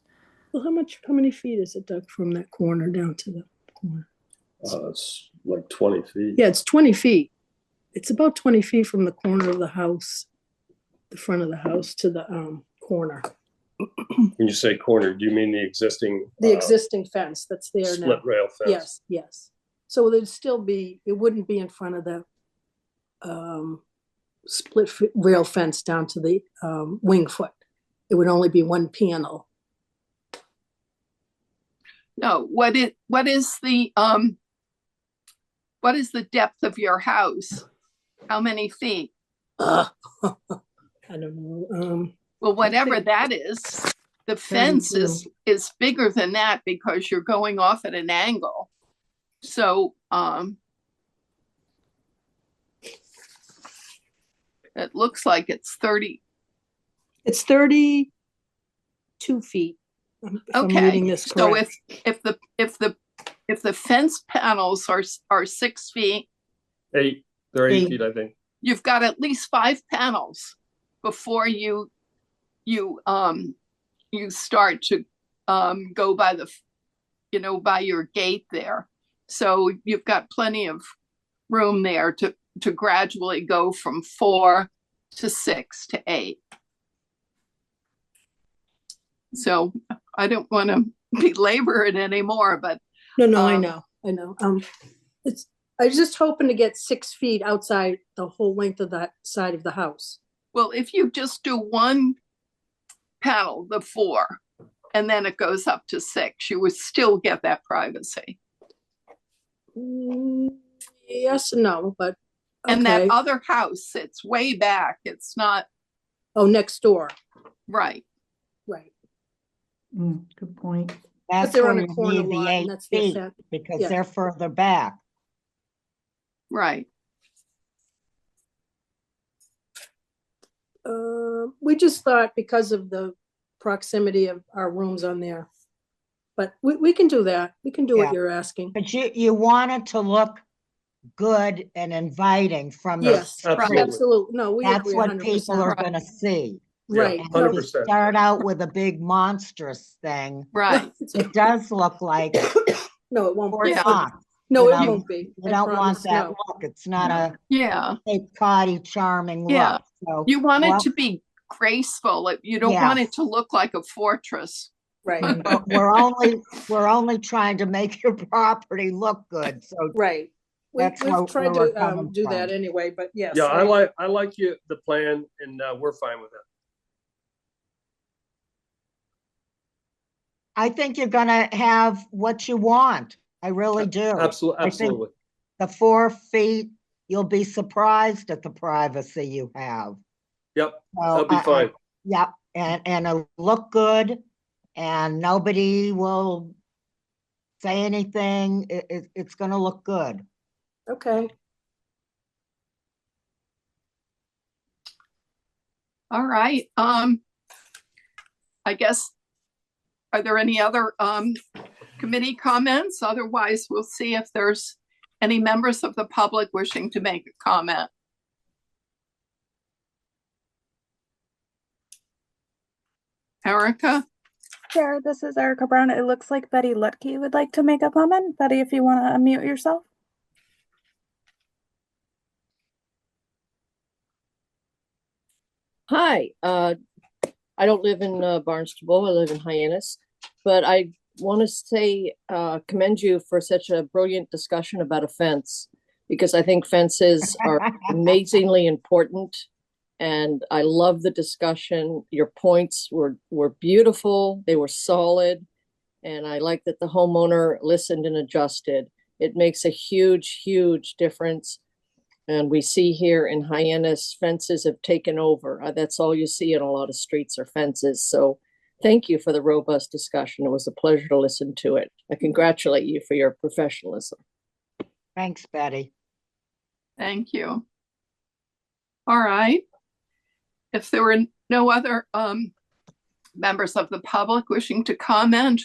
Well, how many feet is it, Doug, from that corner down to the corner? It's like 20 feet. Yeah, it's 20 feet. It's about 20 feet from the corner of the house, the front of the house to the corner. When you say corner, do you mean the existing? The existing fence that's there now. Split rail fence? Yes, yes. So there'd still be, it wouldn't be in front of the rail fence down to the wing foot. It would only be one panel. No, what is the depth of your house? How many feet? I don't know. Well, whatever that is, the fence 32. is bigger than that because you're going off at an angle. So it looks like it's 30. It's 32 feet. If I'm reading Okay, this so correct. if the fence panels are 6 feet, 8. They're 8 8. feet, I think. you've got at least 5 panels before you start to go by by your gate there. So you've got plenty of room there to gradually go from 4 to 6 to 8. So I don't want to belabor it anymore, but No, I know. I was just hoping to get 6 feet outside the whole length of that side of the house. well, if you just do one panel, the 4, and then it goes up to 6, you would still get that privacy. Yes and no, but okay. And that other house sits way back. It's not Oh, next door. right. Right. Good point. That's they're where on a you corner need the lot, and 8 that's their feet fence. because Yeah. they're further back. Right. We just thought because of the proximity of our rooms on there. But we can do that. We can do Yeah. what you're asking. But you want it to look good and inviting from the Yes, street. Absolutely. absolutely. No, we That's agree what 100%. people are Right. gonna see. Right. Yeah, And if you 100%. start out with a big monstrous thing, Right. it does look like No, it won't Fort be. Yeah. Knox. No, you it know, won't be. You I don't want promise, that no. look. It's not a Yeah. Cape Cod-y charming Yeah. look. So, You want it well, to be graceful. You don't Yeah. want it to look like a fortress. Right, we're only trying to make your property look good. So right. That's We've where tried we're to coming do that from. anyway, but yes. Yeah, I like the plan, and we're fine with it. I think you're gonna have what you want. I really do. Absolutely, I think absolutely. the 4 feet, you'll be surprised at the privacy you have. Yep, So that'll be fine. Yep, and it'll look good, and nobody will say anything. It's gonna look good. Okay. All right. I guess, are there any other committee comments? Otherwise, we'll see if there's any members of the public wishing to make a comment. Erica? Chair, this is Erica Brown. It looks like Betty Lutke would like to make a comment. Betty, if you want to unmute yourself. Hi, I don't live in Barnstable. I live in Hyannis, but I want to say commend you for such a brilliant discussion about a fence, because I think fences are amazingly important, and I love the discussion. Your points were beautiful. They were solid, and I like that the homeowner listened and adjusted. It makes a huge, huge difference. And we see here in Hyannis, fences have taken over. That's all you see in a lot of streets are fences. So thank you for the robust discussion. It was a pleasure to listen to it. I congratulate you for your professionalism. Thanks, Betty. Thank you. All right. If there were no other members of the public wishing to comment,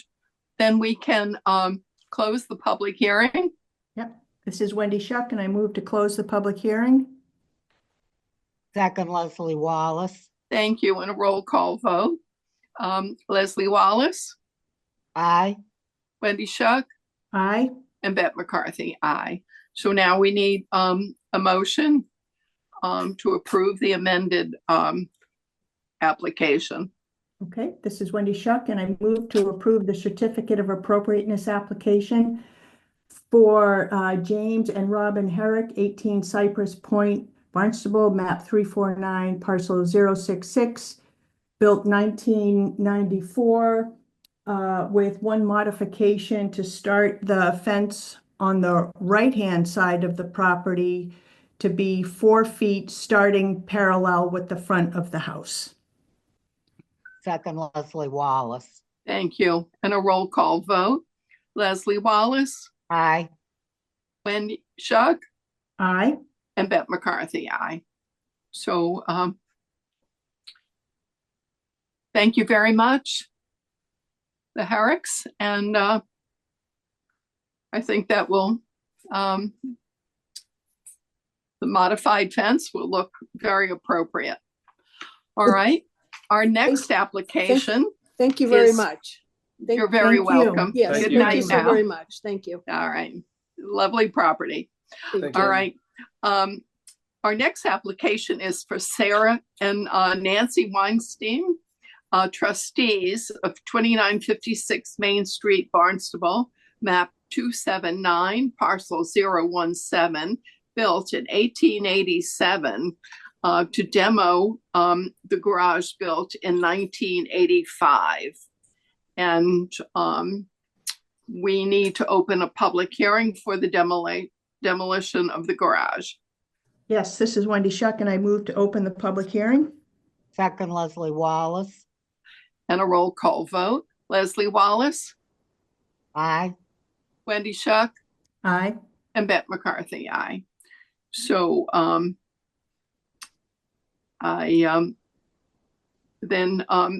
then we can close the public hearing. Yep, this is Wendy Shuck, and I move to close the public hearing. Second, Leslie Wallace. Thank you. And a roll call vote. Leslie Wallace, Aye. Wendy Shuck, Aye. and Beth McCarthy, aye. So now we need a motion to approve the amended application. Okay, this is Wendy Shuck, and I move to approve the certificate of appropriateness application for James and Robin Herrick, 18 Cypress Point, Barnstable, map 349, parcel 066, built 1994, with one modification to start the fence on the right-hand side of the property to be 4 feet starting parallel with the front of the house. Second, Leslie Wallace. Thank you. And a roll call vote. Leslie Wallace, Aye. Wendy Shuck, Aye. and Beth McCarthy, aye. So thank you very much, the Herricks, and I think that will the modified fence will look very appropriate. All right, our next application. Thank you very Is- much. You're very Thank you. welcome. Yes, Thank Good you. thank you night so now. very much. Thank you. All right, lovely property. Thank All you. right. Our next application is for Sarah and Nancy Weinstein, trustees of 2956 Main Street, Barnstable, map 279, parcel 017, built in 1887 to demo the garage built in 1985. And we need to open a public hearing for the demolition of the garage. Yes, this is Wendy Shuck, and I move to open the public hearing. Second, Leslie Wallace. And a roll call vote. Leslie Wallace, Aye. Wendy Shuck, Aye. and Beth McCarthy, aye. So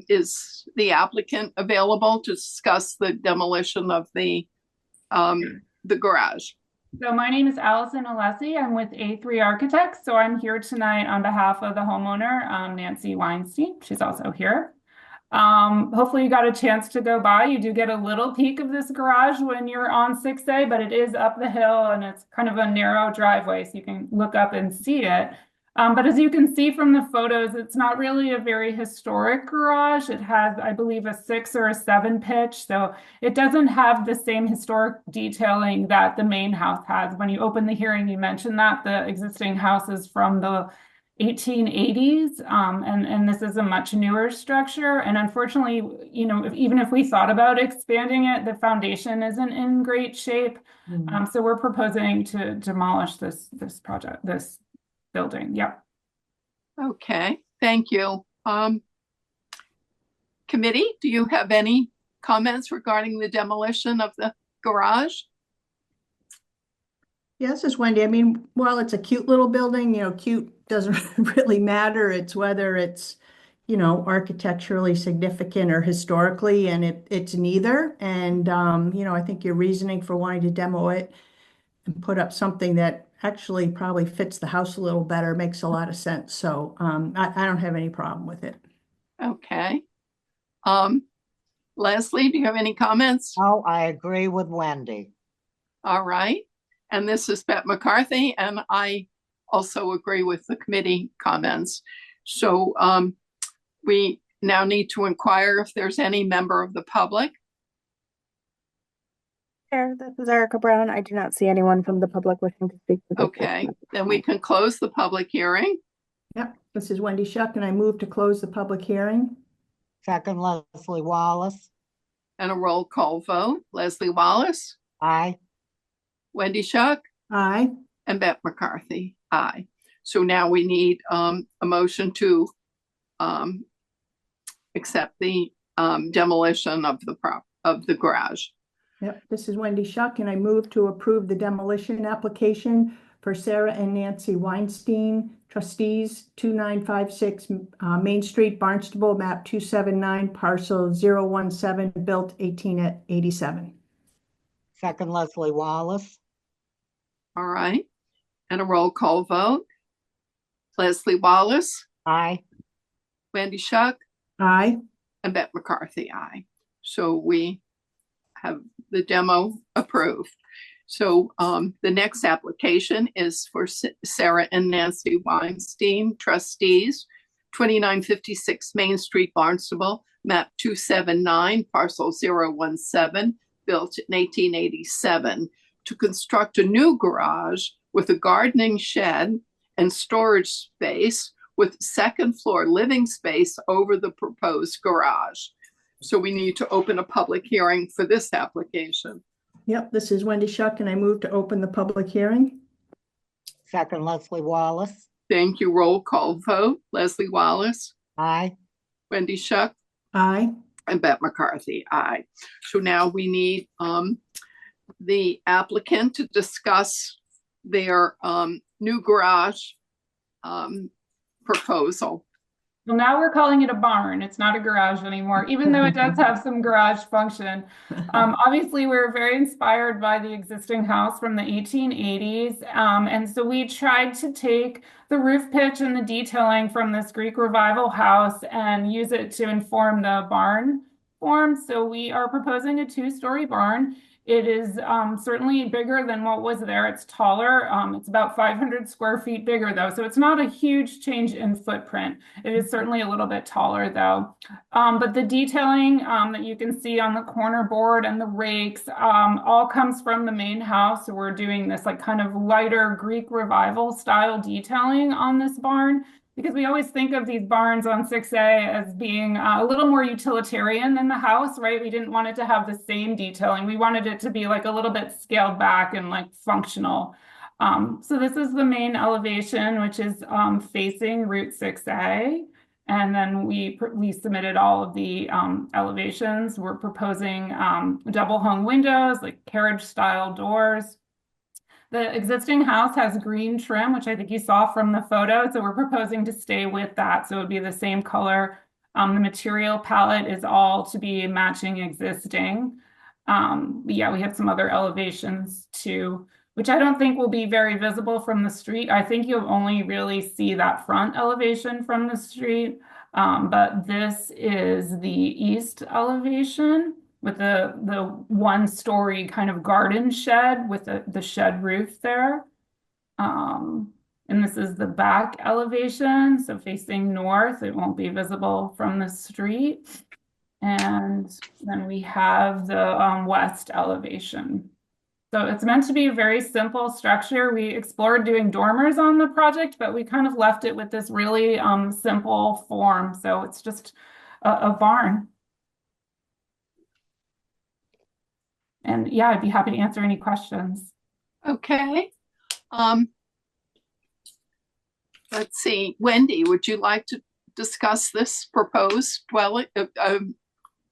is the applicant available to discuss the demolition of the garage? So my name is Allison Alessi. I'm with A3 Architects. So I'm here tonight on behalf of the homeowner, Nancy Weinstein. She's also here. Hopefully you got a chance to go by. You do get a little peek of this garage when you're on 6A, but it is up the hill and it's kind of a narrow driveway, so you can look up and see it. But as you can see from the photos, it's not really a very historic garage. It has, I believe, a 6 or a 7 pitch. So it doesn't have the same historic detailing that the main house has. When you open the hearing, you mentioned that the existing house is from the 1880s, and this is a much newer structure. And unfortunately, you know, even if we thought about expanding it, the foundation isn't in great shape. So we're proposing to demolish this building. Yep. Okay, thank you. Committee, do you have any comments regarding the demolition of the garage? Yes, this is Wendy. I mean, while it's a cute little building, you know, cute doesn't really matter. It's whether it's, you know, architecturally significant or historically, and it's neither. And, you know, I think your reasoning for wanting to demo it and put up something that actually probably fits the house a little better makes a lot of sense. So I don't have any problem with it. Okay. Leslie, do you have any comments? Oh, I agree with Wendy. All right. And this is Beth McCarthy, and I also agree with the committee comments. So we now need to inquire if there's any member of the public. Chair, this is Erica Brown. I do not see anyone from the public wishing to speak to this. Okay, then we can close the public hearing. Yep, this is Wendy Shuck, and I move to close the public hearing. Second, Leslie Wallace. And a roll call vote. Leslie Wallace, Aye. Wendy Shuck, Aye. and Beth McCarthy, aye. So now we need a motion to accept the demolition of the garage. Yep, this is Wendy Shuck, and I move to approve the demolition application for Sarah and Nancy Weinstein, trustees, 2956 Main Street, Barnstable, map 279, parcel 017, built 1887. Second, Leslie Wallace. All right. And a roll call vote. Leslie Wallace, Aye. Wendy Shuck, Aye. and Beth McCarthy, aye. So we have the demo approved. So the next application is for Sarah and Nancy Weinstein, trustees, 2956 Main Street, Barnstable, map 279, parcel 017, built in 1887, to construct a new garage with a gardening shed and storage space with second floor living space over the proposed garage. So we need to open a public hearing for this application. Yep, this is Wendy Shuck, and I move to open the public hearing. Second, Leslie Wallace. Thank you. Roll call vote. Leslie Wallace, Aye. Wendy Shuck, Aye. and Beth McCarthy, aye. So now we need the applicant to discuss their new garage proposal. Well, now we're calling it a barn. It's not a garage anymore, even though it does have some garage function. Obviously, we're very inspired by the existing house from the 1880s. And so we tried to take the roof pitch and the detailing from this Greek Revival house and use it to inform the barn form. So we are proposing a 2-story barn. It is certainly bigger than what was there. It's taller. It's about 500 square feet bigger, though. So it's not a huge change in footprint. It is certainly a little bit taller, though. But the detailing that you can see on the corner board and the rakes all comes from the main house. So we're doing this like kind of lighter Greek Revival style detailing on this barn, because we always think of these barns on 6A as being a little more utilitarian than the house, right? We didn't want it to have the same detailing. We wanted it to be like a little bit scaled back and like functional. So this is the main elevation, which is facing Route 6A. And then we submitted all of the elevations. We're proposing double hung windows, like carriage style doors. The existing house has green trim, which I think you saw from the photo. So we're proposing to stay with that. So it would be the same color. The material palette is all to be matching existing. Yeah, we have some other elevations too, which I don't think will be very visible from the street. I think you'll only really see that front elevation from the street. But this is the east elevation with the 1-story kind of garden shed with the shed roof there. And this is the back elevation, so facing north. It won't be visible from the street. And then we have the west elevation. So it's meant to be a very simple structure. We explored doing dormers on the project, but we kind of left it with this really simple form. So it's just a barn. And yeah, I'd be happy to answer any questions. Okay. Let's see. Wendy, would you like to discuss this proposed dwelling,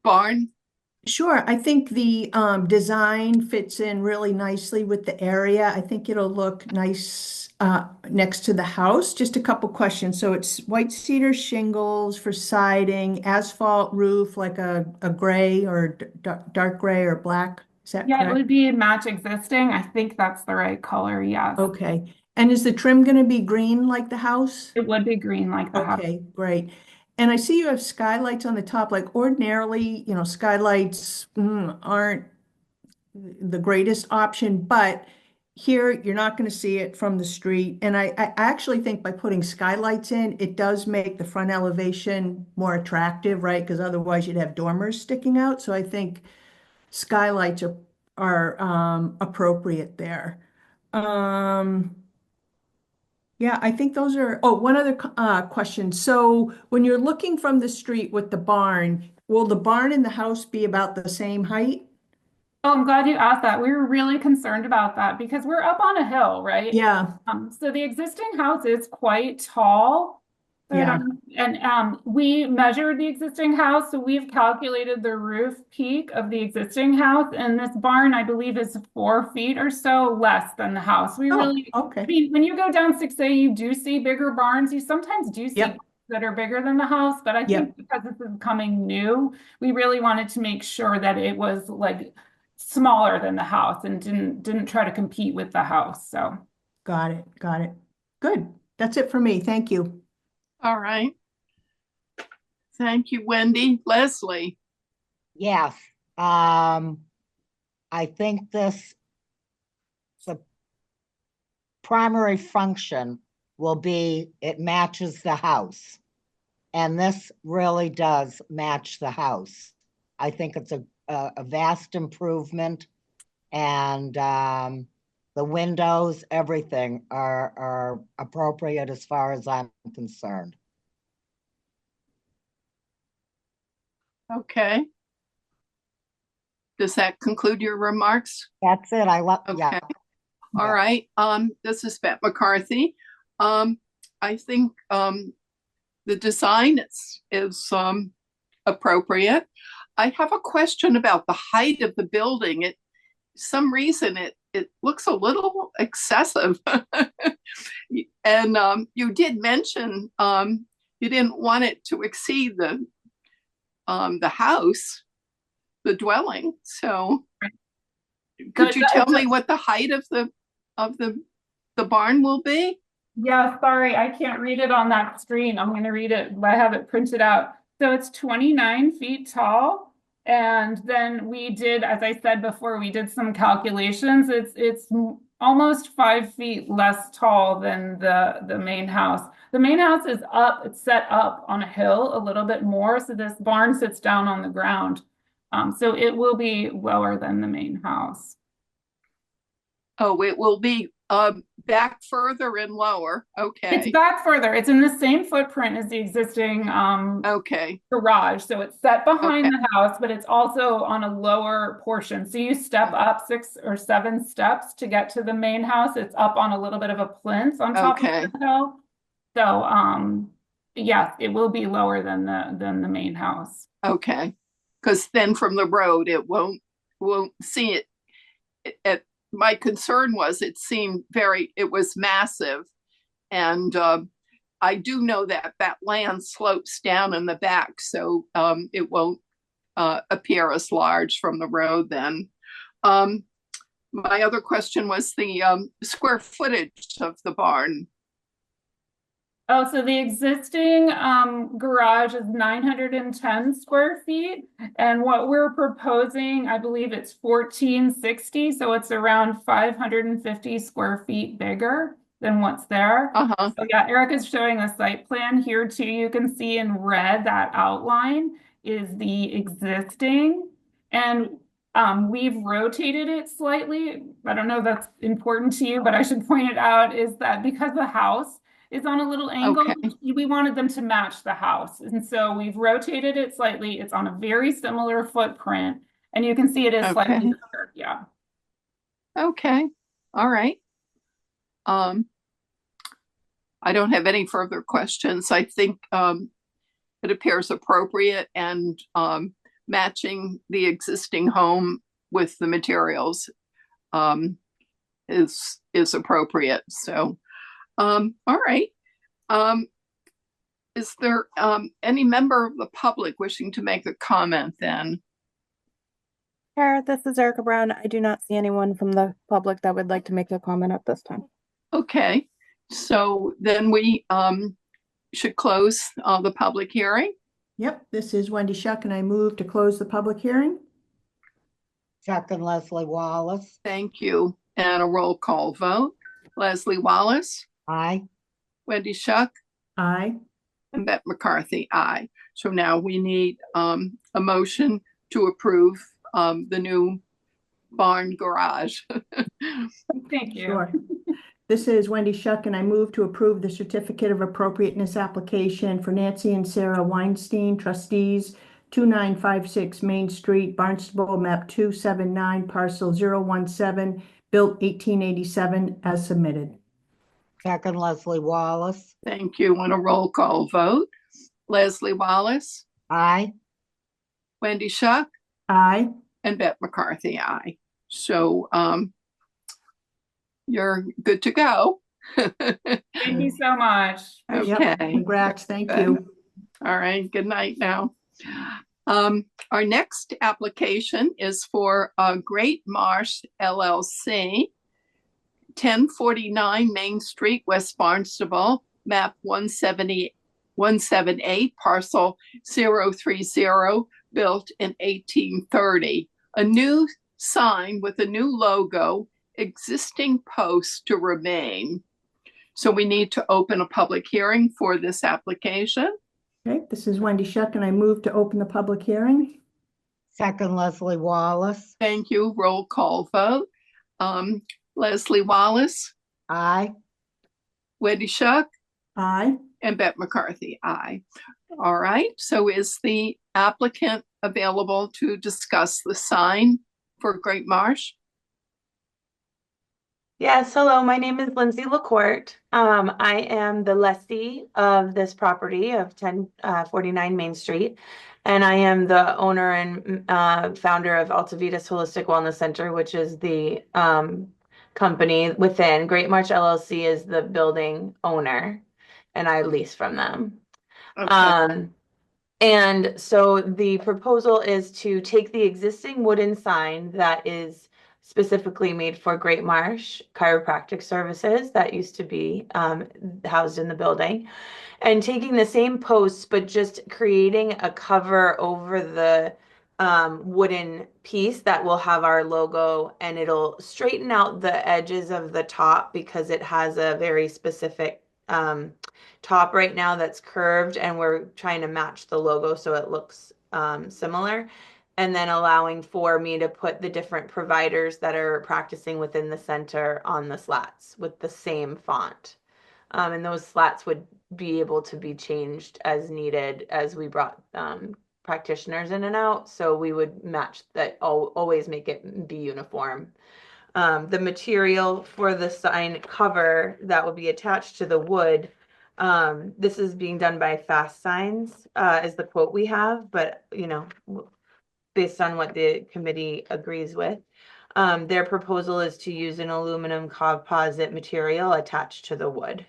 barn? Sure. I think the design fits in really nicely with the area. I think it'll look nice next to the house. Just a couple questions. So it's white cedar shingles for siding, asphalt roof, like a gray or dark gray or black. Is that Yeah, correct? it would be match existing. I think that's the right color, yes. Okay. And is the trim going to be green like the house? It would be green like the house. Okay, great. And I see you have skylights on the top. Like ordinarily, skylights aren't the greatest option, but here you're not going to see it from the street. And I actually think by putting skylights in, it does make the front elevation more attractive, right? Because otherwise you'd have dormers sticking out. So I think skylights are appropriate there. Yeah, I think those are, oh, one other question. So when you're looking from the street with the barn, will the barn and the house be about the same height? Oh, I'm glad you asked that. We were really concerned about that because we're up on a hill, right? Yeah, So the existing house is quite tall. yeah. And we measured the existing house, so we've calculated the roof peak of the existing house, and this barn, I believe, is 4 feet or so less than the house. We really, I Okay. mean, when you go down 6A, you do see bigger barns. You sometimes do see Yep. that are bigger than the house, but I think because this is coming new, we really wanted to make sure that it was like smaller than the house and didn't try to compete with the house. So Got it. Got it. Good. That's it for me. Thank you. All right. Thank you, Wendy. Leslie? Yes, I think the primary function will be it matches the house. And this really does match the house. I think it's a vast improvement, and the windows, everything are appropriate as far as I'm concerned. Okay. Does that conclude your remarks? That's it. Okay. Yeah. All right. This is Beth McCarthy. I think the design is appropriate. I have a question about the height of the building. Some reason it looks a little excessive. And you did mention you didn't want it to exceed the house, the dwelling. So could you tell me what the height of the barn will be? yeah, sorry, I can't read it on that screen. I'm going to read it. I have it printed out. So it's 29 feet tall. And then we did, as I said before, we did some calculations. It's almost 5 feet less tall than the main house. The main house is up, it's set up on a hill a little bit more. So this barn sits down on the ground. So it will be lower than the main house. Oh, it will be back further and lower. Okay. It's back further. It's in the same footprint as the existing okay. garage. So it's set behind the house, but it's also on a lower portion. So you step up 6 or 7 steps to get to the main house. It's up on a little bit of a plinth on top of the hill. So yes, it will be lower than the main house. Okay. Because then from the road it won't see it. My concern was it was massive. And I do know that land slopes down in the back, so it won't appear as large from the road then. My other question was the square footage of the barn. Oh, so the existing garage is 910 square feet. And what we're proposing, I believe it's 1460. So it's around 550 square feet bigger than what's there. So yeah, Eric is showing a site plan here too. You can see in red that outline is the existing. And we've rotated it slightly. I don't know if that's important to you, but I should point it out is that because the house is on a little angle, we wanted them to match the house. And so we've rotated it slightly. It's on a very similar footprint. And you can see it is slightly bigger. Yeah. Okay. All right. I don't have any further questions. I think it appears appropriate and matching the existing home with the materials is appropriate. So all right. Is there any member of the public wishing to make a comment then? Chair, this is Erica Brown. I do not see anyone from the public that would like to make a comment at this time. Okay, so then we should close the public hearing. Yep, this is Wendy Shuck, and I move to close the public hearing. Second, Leslie Wallace. Thank you. And a roll call vote. Leslie Wallace. Aye. Wendy Shuck. Aye. And Beth McCarthy, aye. So now we need a motion to approve the new barn garage. Thank you. Sure. This is Wendy Shuck, and I move to approve the certificate of appropriateness application for Nancy and Sarah Weinstein, trustees, 2956 Main Street, Barnstable, map 279, parcel 017, built 1887, as submitted. Second, Leslie Wallace. Thank you. And a roll call vote. Leslie Wallace. Aye. Wendy Shuck. Aye. And Beth McCarthy, aye. So you're good to go. Thank you so much. Okay. Yep. Congrats. Thank you. All right. Good night now. Our next application is for Great Marsh LLC, 1049 Main Street, West Barnstable, map 178, parcel 030, built in 1830. A new sign with a new logo, existing posts to remain. So we need to open a public hearing for this application. Okay, this is Wendy Shuck, and I move to open the public hearing. Second, Leslie Wallace. Thank you. Roll call vote. Leslie Wallace, Aye. Wendy Shuck, Aye. and Bette McCarthy, aye. All right, so is the applicant available to discuss the sign for Great Marsh? Yes, hello, my name is Lindsay LaCourte. I am the lessee of this property of 1049 Main Street, and I am the owner and founder of Altavitas Holistic Wellness Center, which is the company within. Great March LLC is the building owner, and I lease from them. Okay. And so the proposal is to take the existing wooden sign that is specifically made for Great Marsh chiropractic services that used to be housed in the building, and taking the same posts, but just creating a cover over the wooden piece that will have our logo, and it'll straighten out the edges of the top because it has a very specific top right now that's curved, and we're trying to match the logo so it looks similar, and then allowing for me to put the different providers that are practicing within the center on the slats with the same font. And those slats would be able to be changed as needed as we brought practitioners in and out. So we would match that, always make it be uniform. The material for the sign cover that will be attached to the wood, this is being done by Fast Signs, is the quote we have, but you know, based on what the committee agrees with. Their proposal is to use an aluminum composite material attached to the wood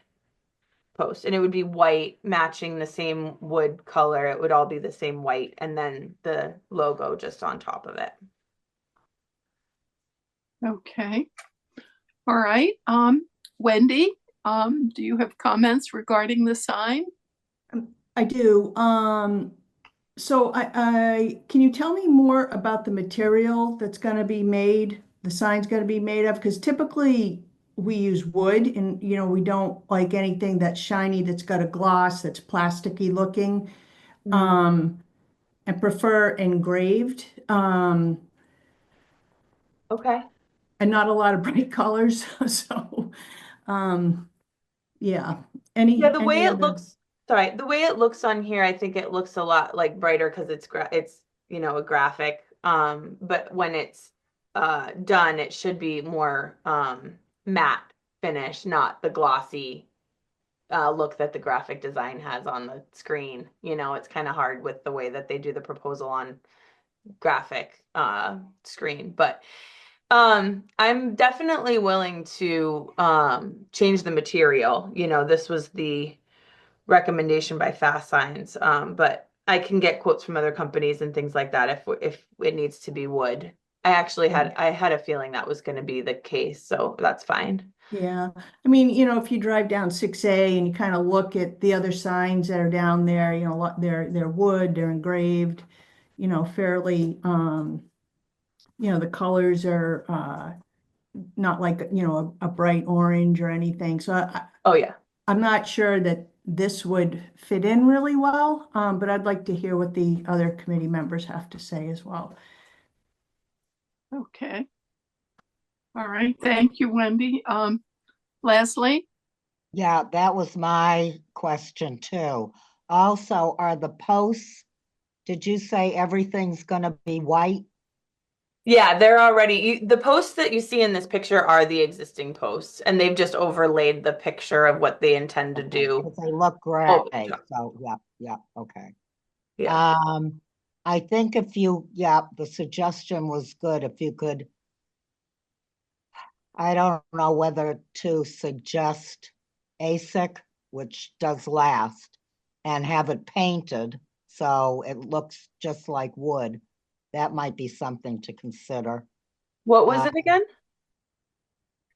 post, and it would be white, matching the same wood color. It would all be the same white, and then the logo just on top of it. Okay. All right. Wendy, do you have comments regarding the sign? I do. So I can you tell me more about the material that's going to be made, the sign's going to be made of? Because typically we use wood, and we don't like anything that's shiny, that's got a gloss, that's plasticky looking. I prefer engraved, Okay. and not a lot of bright colors. So, yeah. Any Yeah, the way it other? looks, sorry, the way it looks on here, I think it looks a lot like brighter because it's a graphic. But when it's done, it should be more matte finish, not the glossy look that the graphic design has on the screen. It's kind of hard with the way that they do the proposal on graphic screen, but I'm definitely willing to change the material. This was the recommendation by Fast Signs, but I can get quotes from other companies and things like that if it needs to be wood. I had a feeling that was going to be the case, so that's fine. Yeah. I mean, if you drive down 6A and you kind of look at the other signs that are down there, they're wood, they're engraved, fairly, the colors are not like, a bright orange or anything. So Oh yeah. I'm not sure that this would fit in really well, but I'd like to hear what the other committee members have to say as well. Okay. All right. Thank you, Wendy. Leslie? Yeah, that was my question too. Also, are the posts, did you say everything's gonna be white? Yeah, they're already, the posts that you see in this picture are the existing posts, and they've just overlaid the picture of what they intend to do. Because they look over the gray, top. so yeah, okay. Yeah. I think the suggestion was good. If you could, I don't know whether to suggest ASIC, which does last, and have it painted so it looks just like wood. That might be something to consider. What was it again?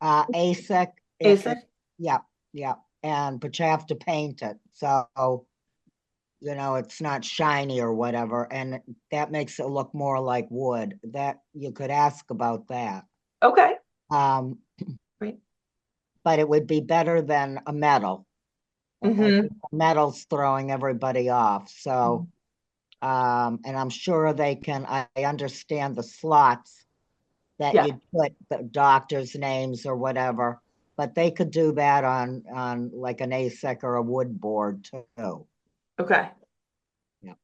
ASIC. ASIC? Yeah, yeah. But you have to paint it. So, you know, it's not shiny or whatever. And that makes it look more like wood. That you could ask about that. Okay. Great. But it would be better than a metal. Metal's throwing everybody off. So, and I'm sure they can, I understand the slots that you'd put the doctors' names or whatever, but they could do that on like an ASIC or a wood board too. Okay. Yeah.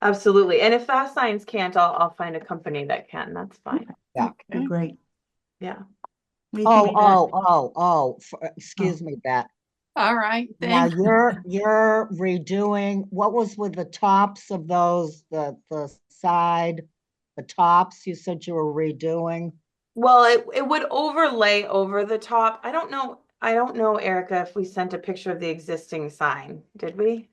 Absolutely. And if Fast Signs can't, I'll find a company that can. That's fine. Yeah. Okay, great. Yeah. Excuse me, Beth. All right. Now Thanks. you're redoing, what was with the tops of those, the side, the tops you said you were redoing? Well, it would overlay over the top. I don't know, Erica, if we sent a picture of the existing sign. Did we?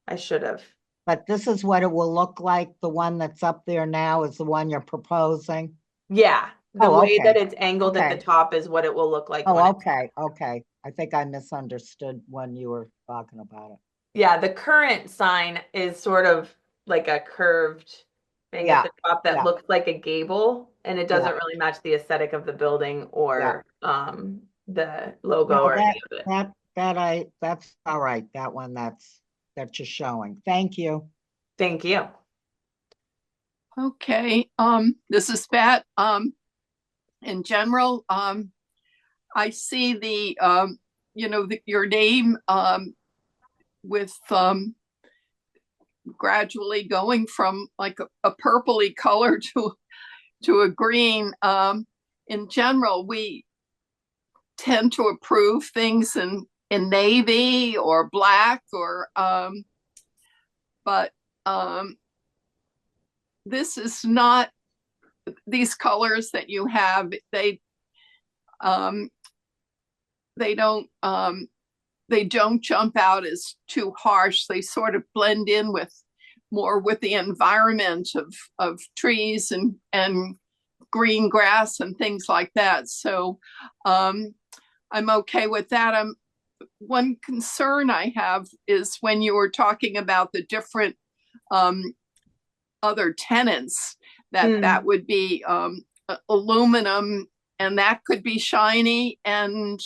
I should have. But this is what it will look like. The one that's up there now is the one you're proposing? Yeah. The way that it's angled at Okay. the top is what it will look like. Oh, okay. Okay. I think I misunderstood when you were talking about it. Yeah, the current sign is sort of like a curved thing at the top that looks like a gable, and it doesn't really match the aesthetic of the building or the logo No, or any of it. That's all right. That one that you're showing. Thank you. Thank you. Okay. This is Pat. In general, I see the your name with gradually going from like a purpley color to a green. In general, we tend to approve things in navy or black or but this is not, these colors that you have, they don't jump out as too harsh. They sort of blend in with more with the environment of trees and green grass and things like that. So I'm okay with that. One concern I have is when you were talking about the different other tenants, that would be aluminum, and that could be shiny, and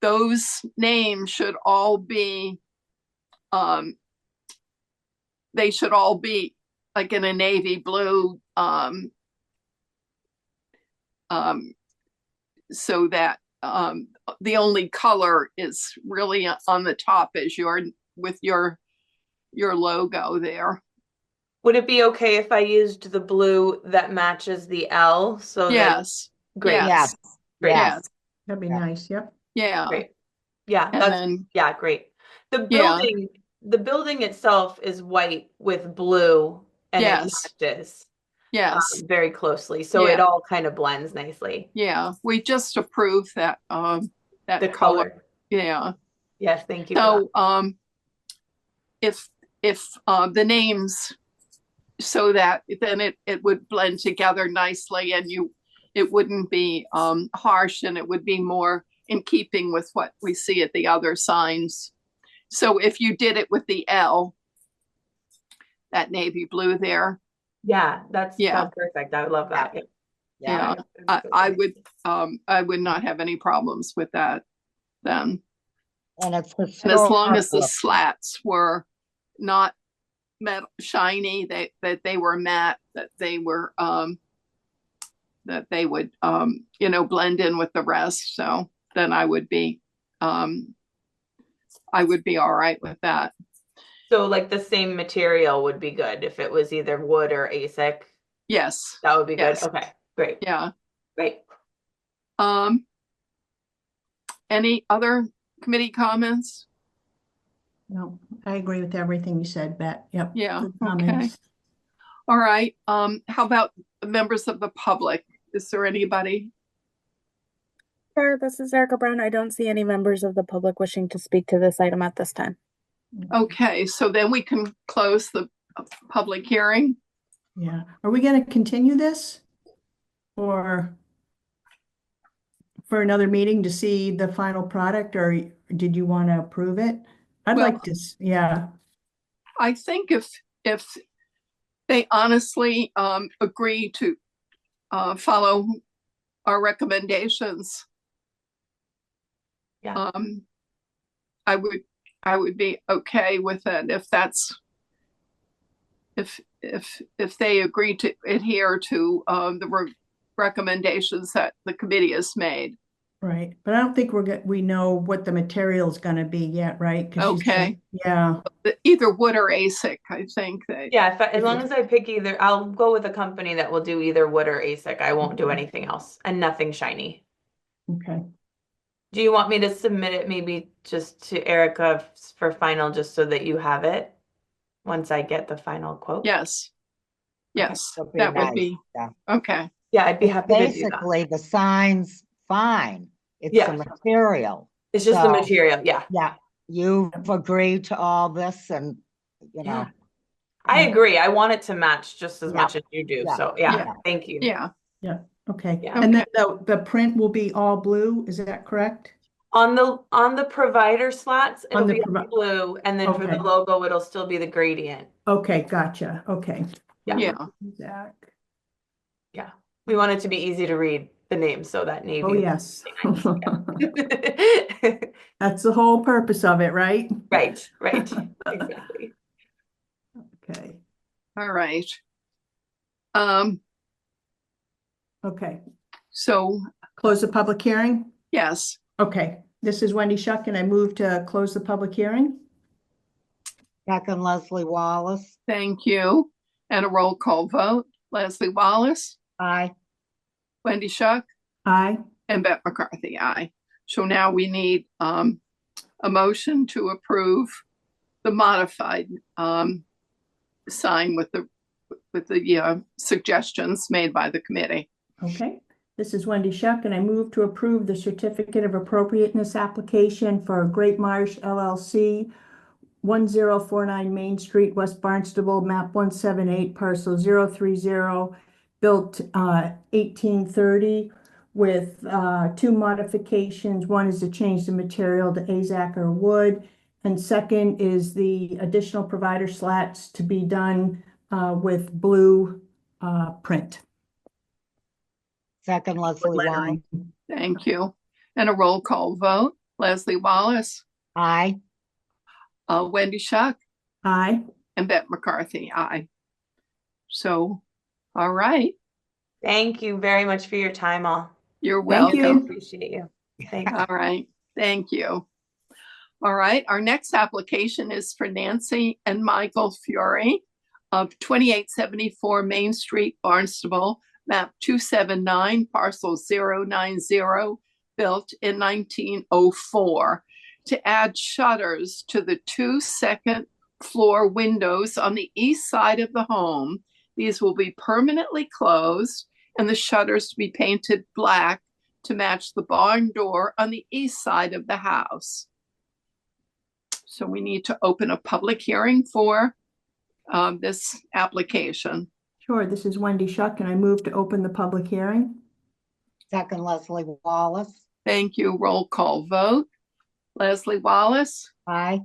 those names should all be they should all be like in a navy blue, so that the only color is really on the top as with your logo there. Would it be okay if I used the blue that matches the L? So yes. Great. Yes. Great. Yes. That'd be nice. Yep. Yeah. Great. Yeah. Great. The building itself is white with blue, and it matches very closely. So it all kind of blends nicely. Yeah. We just approved that the color. Yeah. Yes, thank you. So if the names, so that then it would blend together nicely, and it wouldn't be harsh, and it would be more in keeping with what we see at the other signs. So if you did it with the L, that navy blue there. Yeah, that's perfect. I would love that. Yeah. I would not have any problems with that then. And it's and as long as the slats were not metal shiny, that they were matte, that they were that they would blend in with the rest. So then I would be all right with that. So like the same material would be good if it was either wood or ASIC. Yes. That would be good. Okay, great. Yeah. Great. Any other committee comments? No, I agree with everything you said, Bet. Yep. Yeah. Good comments. Okay. All right. How about members of the public? Is there anybody? Sure, this is Erica Brown. I don't see any members of the public wishing to speak to this item at this time. Okay, so then we can close the public hearing. Yeah. Are we going to continue this? Or for another meeting to see the final product, or did you want to approve it? I'd Well- like to, yeah. I think if they honestly agree to follow our recommendations, Yeah. I would be okay with it if they agree to adhere to the recommendations that the committee has made. Right, but I don't think we know what the material's gonna be yet, right? 'Cause she's Okay. yeah, Either wood or ASIC, I think they. Yeah, as long as I pick either, I'll go with a company that will do either wood or ASIC. I won't do anything else and nothing shiny. okay. Do you want me to submit it maybe just to Erica for final, just so that you have it once I get the final quote? Yes. Yes, That'd be that would nice, be yeah. okay. Yeah, I'd be It's happy to do that. basically the sign's fine. It's Yeah. the material. It's just the So, material, yeah. Yeah, you've agreed to all this and, you know, Yeah. I agree. I want it to match just as Yeah. much as you do. Yeah. So yeah, Yeah. thank you. Yeah. Yeah, okay. Yeah. And then the print will be all blue, is that correct? On the provider slots, it'll On the be blue, and then for the Okay. logo, it'll still be the gradient. Okay, gotcha, okay. Yeah. Zach. Yeah. We want it to be easy to read the name, so that navy. Oh, yes. Yeah. That's the whole purpose of it, right? Right, exactly. Okay, All right. okay. So Close the public hearing? yes, Okay, this is Wendy Shuck, and I move to close the public hearing. second Leslie Wallace. thank you. And a roll call vote. Leslie Wallace, Aye. Wendy Shuck, Aye. and Beth McCarthy, aye. So now we need a motion to approve the modified sign with the suggestions made by the committee. Okay, this is Wendy Shuck, and I move to approve the certificate of appropriateness application for Great Marsh LLC, 1049 Main Street, West Barnstable, map 178, parcel 030, built 1830, with two modifications. One is to change the material to AZAC or wood, and second is the additional provider slats to be done with blue print. Second Leslie Wallace. Thank you. And a roll call vote. Leslie Wallace, Aye. Wendy Shuck, Aye. and Beth McCarthy, aye. So, all right. Thank you very much for your time, all. You're Thank welcome. you. Appreciate you. Thanks. All right. Thank you. All right. Our next application is for Nancy and Michael Fury of 2874 Main Street, Barnstable, map 279, parcel 090, built in 1904, to add shutters to the two second floor windows on the east side of the home. These will be permanently closed and the shutters to be painted black to match the barn door on the east side of the house. So we need to open a public hearing for this application. Sure, this is Wendy Shuck, and I move to open the public hearing. Second Leslie Wallace. Thank you. Roll call vote. Leslie Wallace, Aye.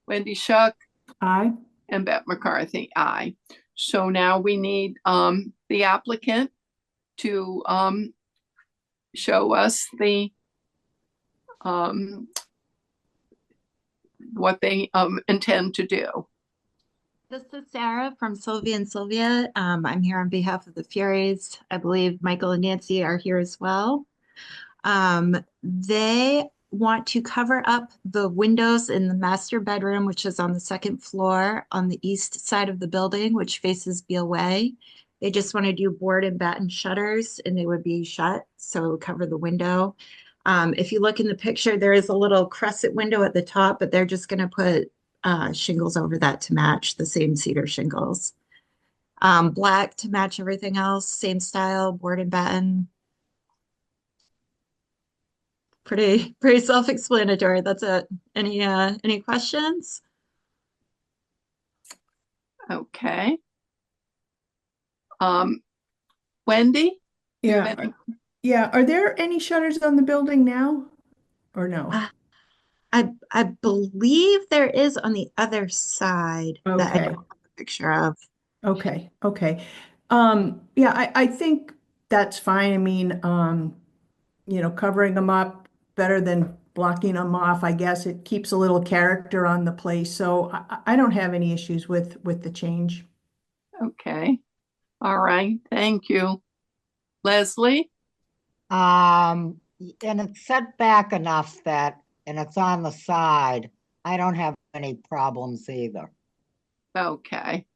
Wendy Shuck, Aye. and Beth McCarthy, aye. So now we need the applicant to show us the what they intend to do. This is Sarah from Sylvia and Sylvia. I'm here on behalf of the Furies. I believe Michael and Nancy are here as well. They want to cover up the windows in the master bedroom, which is on the second floor on the east side of the building, which faces Beale Way. They just want to do board and batten shutters, and they would be shut, so cover the window. If you look in the picture, there is a little crescent window at the top, but they're just going to put shingles over that to match the same cedar shingles. Black to match everything else, same style, board and batten. Pretty self-explanatory. That's it. Any questions? Okay. Wendy? Do you have Yeah, any- yeah. Are there any shutters on the building now or no? I believe there is on the other side that I Okay. don't have a picture of. Okay, okay. Yeah, I think that's fine. I mean, covering them up better than blocking them off. I guess it keeps a little character on the place. So I don't have any issues with the change. Okay. All right. Thank you. Leslie? And it's set back enough that, and it's on the side, I don't have any problems either. Okay.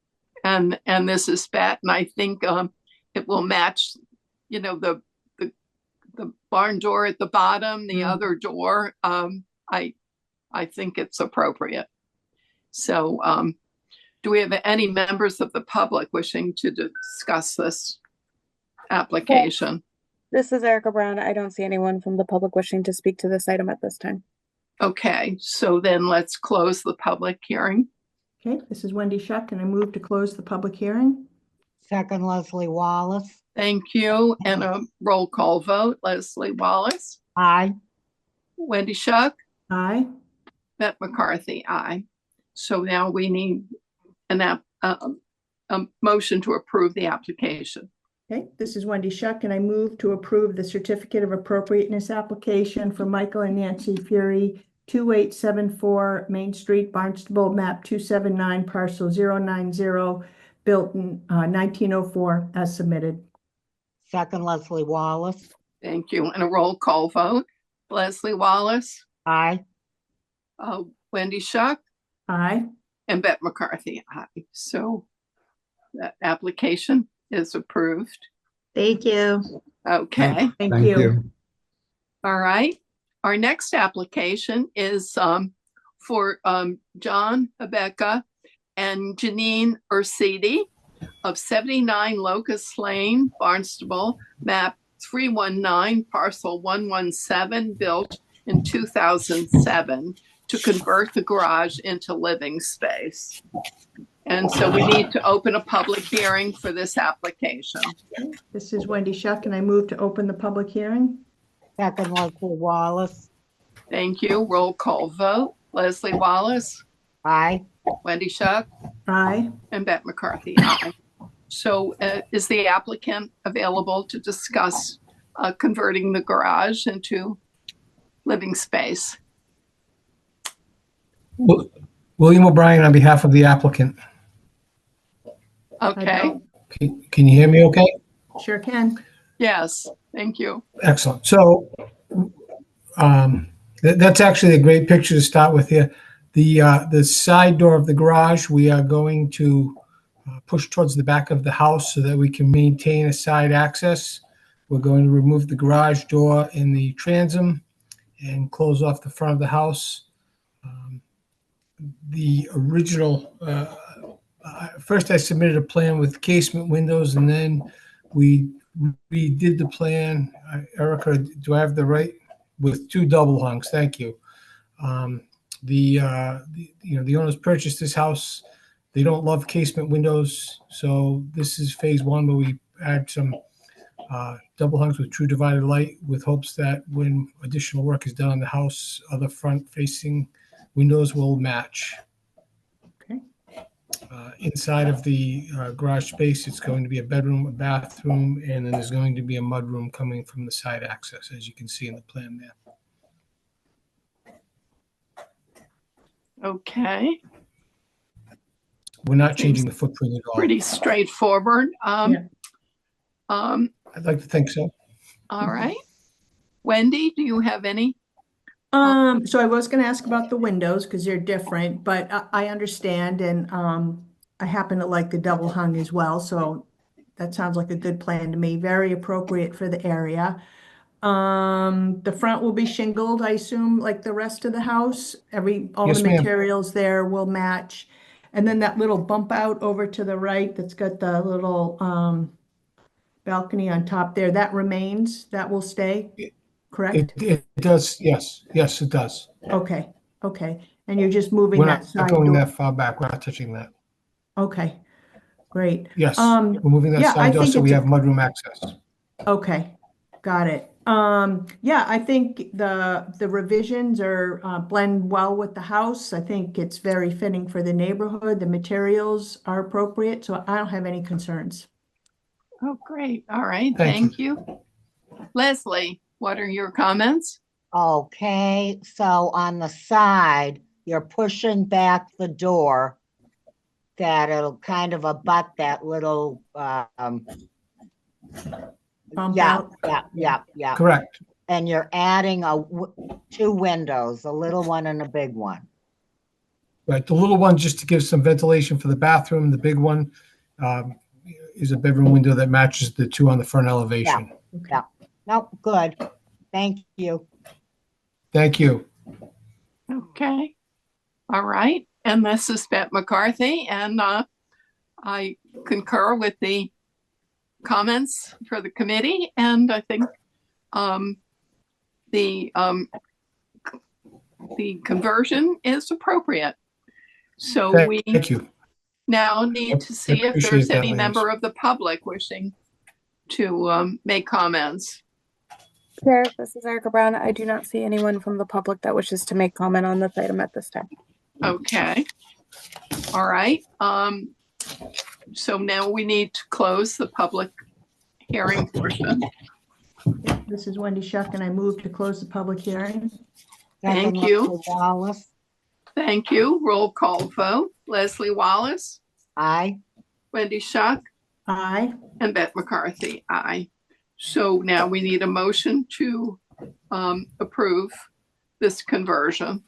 And this is Pat, and I think it will match, the barn door at the bottom, the other door. I think it's appropriate. So do we have any members of the public wishing to discuss this application? This is Erica Brown. I don't see anyone from the public wishing to speak to this item at this time. Okay, so then let's close the public hearing. Okay, this is Wendy Shuck, and I move to close the public hearing. Second, Leslie Wallace. Thank you. And a roll call vote. Leslie Wallace. Aye. Wendy Shuck. Aye. Beth McCarthy. Aye. So now we need a motion to approve the application. Okay, this is Wendy Shuck, and I move to approve the certificate of appropriateness application for Michael and Nancy Fury, 2874 Main Street, Barnstable, map 279, parcel 090, built in 1904, as submitted. Second, Leslie Wallace. Thank you. And a roll call vote. Leslie Wallace. Aye. Wendy Shuck. Aye. And Beth McCarthy. Aye. So that application is approved. Thank you. Okay. Thank you. All right. Our next application is for John Abeka and Janine Ursidi of 79 Locust Lane, Barnstable, map 319, parcel 117, built in 2007 to convert the garage into living space. And so we need to open a public hearing for this application. This is Wendy Shuck, and I move to open the public hearing. Second, Leslie Wallace. Thank you. Roll call vote. Leslie Wallace. Aye. Wendy Shuck. Aye. And Beth McCarthy. Aye. So is the applicant available to discuss converting the garage into living space? William O'Brien on behalf of the applicant. Okay. Can you hear me okay? Sure can. Yes. Thank you. Excellent. So that's actually a great picture to start with here. The side door of the garage, we are going to push towards the back of the house so that we can maintain a side access. We're going to remove the garage door in the transom and close off the front of the house. The original, first I submitted a plan with casement windows, and then we redid the plan. Erica, do I have the right? With two double hungs. Thank you. The owners purchased this house. They don't love casement windows, so this is phase one where we add some double hungs with true divided light, with hopes that when additional work is done on the house, other front-facing windows will match. Okay. Inside of the garage space, it's going to be a bedroom, a bathroom, and then there's going to be a mudroom coming from the side access, as you can see in the plan there. Okay. We're not changing the footprint at all. Pretty straightforward. I'd like to think so. All right. Wendy, do you have any? So I was going to ask about the windows because they're different, but I understand, and I happen to like the double hung as well. So that sounds like a good plan to me. Very appropriate for the area. The front will be shingled, I assume, like the rest of the house. All Yes, the ma'am. materials there will match. And then that little bump out over to the right that's got the little balcony on top there, that remains, that will stay, correct? It does, yes. Yes, it does. Okay, okay. And you're just moving We're that not side going door. that far back. We're not touching that. Okay, great. Yes, we're moving that Yeah, I side door think so we it's have mudroom access. okay, got it. Yeah, I think the revisions are blend well with the house. I think it's very fitting for the neighborhood. The materials are appropriate, so I don't have any concerns. Oh, great. All right. Thank you. Thank you. Leslie, what are your comments? Okay, so on the side, you're pushing back the door that it'll kind of abut that little, Bump yeah, out. yeah. Correct. And you're adding two windows, a little one and a big one. Right, the little one just to give some ventilation for the bathroom. The big one is a bedroom window that matches the two on the front elevation. Yeah, no, good. Thank you. Thank you. Okay. All right. And this is Bette McCarthy, and I concur with the comments for the committee, and I think the conversion is appropriate. So we Thank you. now need to I see if appreciate there's that, any Lance. member of the public wishing to make comments. Chair, this is Erica Brown. I do not see anyone from the public that wishes to make comment on this item at this time. Okay. All right. So now we need to close the public hearing portion. This is Wendy Shuck, and I move to close the public hearing. Thank Second, you. Leslie Wallace. Thank you. Roll call vote. Leslie Wallace, Aye. Wendy Shuck, Aye. and Bette McCarthy, aye. So now we need a motion to approve this conversion.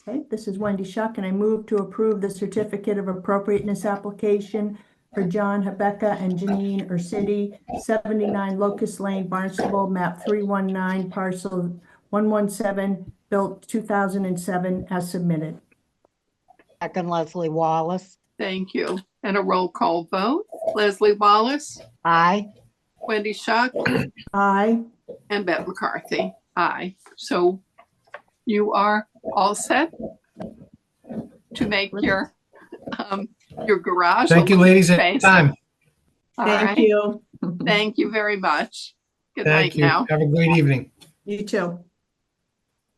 Okay, this is Wendy Shuck, and I move to approve the certificate of appropriateness application for John Habecca and Janine Ursity, 79 Locust Lane, Barnstable, map 319, parcel 117, built 2007, as submitted. Second, Leslie Wallace. Thank you. And a roll call vote. Leslie Wallace, Aye. Wendy Shuck, Aye. and Bette McCarthy, aye. So you are all set to make your garage. Thank you, ladies, at time. All Thank right. you. Thank you very much. Good Thank night you. now. Have a great evening. You too.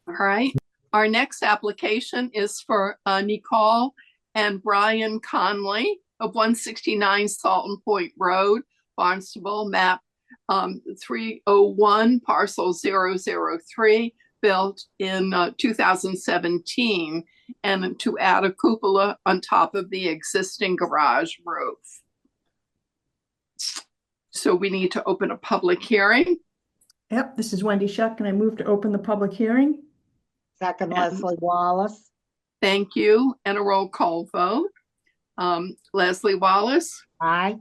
All right. Our next application is for Nicole and Brian Conley of 169 Salton Point Road, Barnstable, map 301, parcel 003, built in 2017, and to add a cupola on top of the existing garage roof. So we need to open a public hearing. Yep, this is Wendy Shuck, and I move to open the public hearing. Second, Leslie Wallace. Thank you. And a roll call vote. Leslie Wallace, Aye.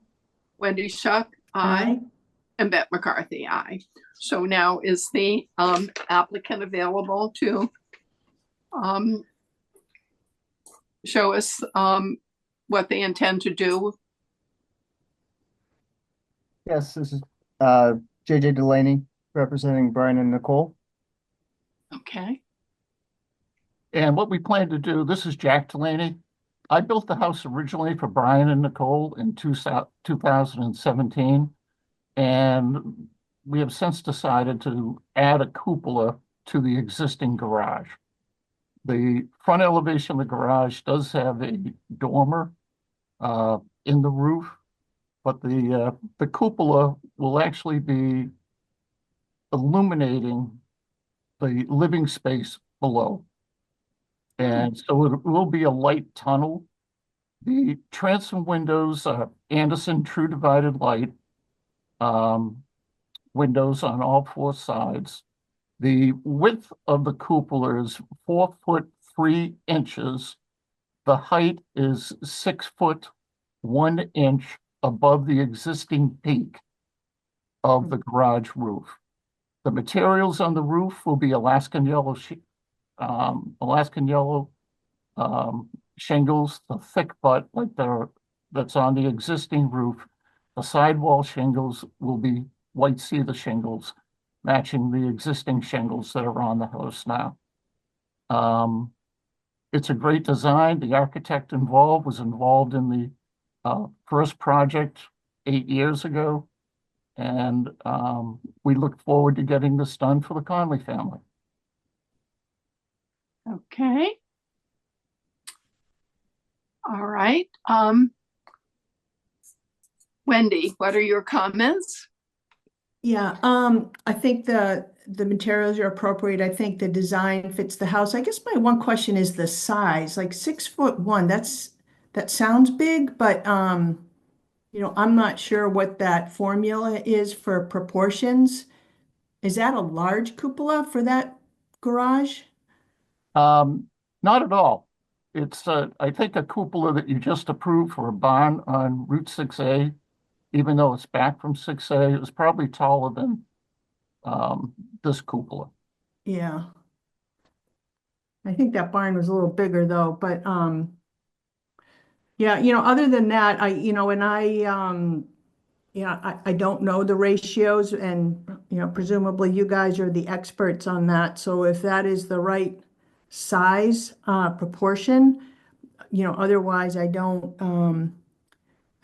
Wendy Shuck, aye, and Bette McCarthy, aye. So now is the applicant available to show us what they intend to do? Yes, this is JJ Delaney representing Brian and Nicole. Okay. And what we plan to do, this is Jack Delaney. I built the house originally for Brian and Nicole in 2017. And we have since decided to add a cupola to the existing garage. The front elevation of the garage does have a dormer in the roof, but the cupola will actually be illuminating the living space below. And so it will be a light tunnel. The transom windows are Anderson True Divided Light windows on all four sides. The width of the cupola is 4 foot 3 inches. The height is 6 foot 1 inch above the existing peak of the garage roof. The materials on the roof will be Alaskan yellow shingles, the thick butt that's on the existing roof. The sidewall shingles will be white cedar shingles, matching the existing shingles that are on the house now. It's a great design. The architect involved was involved in the first project 8 years ago. And we look forward to getting this done for the Conley family. Okay. All right. Wendy, what are your comments? Yeah, I think the materials are appropriate. I think the design fits the house. I guess my one question is the size, like 6'1", that sounds big, but you know, I'm not sure what that formula is for proportions. Is that a large cupola for that garage? Not at all. It's, I think, a cupola that you just approved for a barn on Route 6A, even though it's back from 6A, it was probably taller than this cupola. Yeah. I think that barn was a little bigger though, but yeah, you know, other than that, I don't know the ratios, and you know, presumably you guys are the experts on that. So if that is the right size proportion, you know, otherwise I don't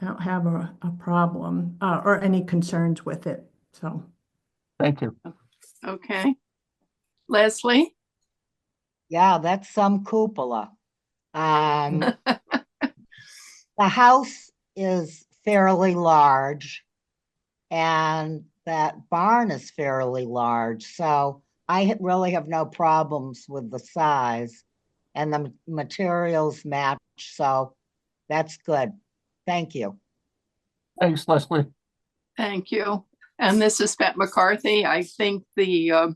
have a problem or any concerns with it. So Thank you. Okay. Leslie? Yeah, that's some cupola. The house is fairly large and that barn is fairly large. So I really have no problems with the size and the materials match. So that's good. Thank you. Thanks, Leslie. Thank you. And this is Bette McCarthy. I think the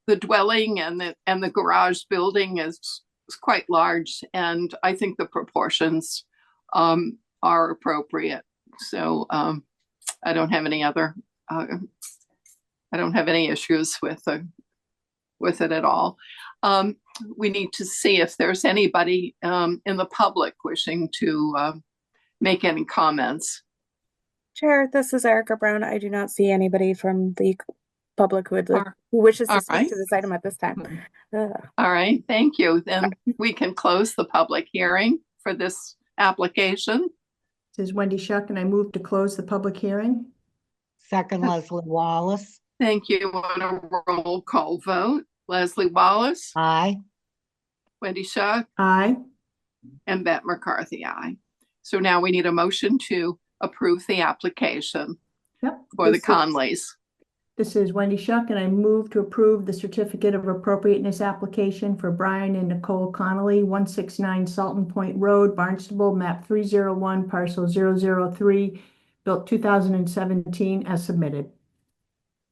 dwelling and the garage building is quite large, and I think the proportions are appropriate. So I don't have any other I don't have any issues with it at all. We need to see if there's anybody in the public wishing to make any comments. Chair, this is Erica Brown. I do not see anybody from the public who wishes to speak to this item at this time. All right, thank you. Then we can close the public hearing for this application. This is Wendy Shuck, and I move to close the public hearing. Second, Leslie Wallace. Thank you. On a roll call vote. Leslie Wallace. Aye. Wendy Shuck. Aye. And Bette McCarthy, aye. So now we need a motion to approve the application for the Conleys. This is Wendy Shuck, and I move to approve the certificate of appropriateness application for Brian and Nicole Connolly, 169 Salton Point Road, Barnstable, map 301, parcel 003, built 2017 as submitted.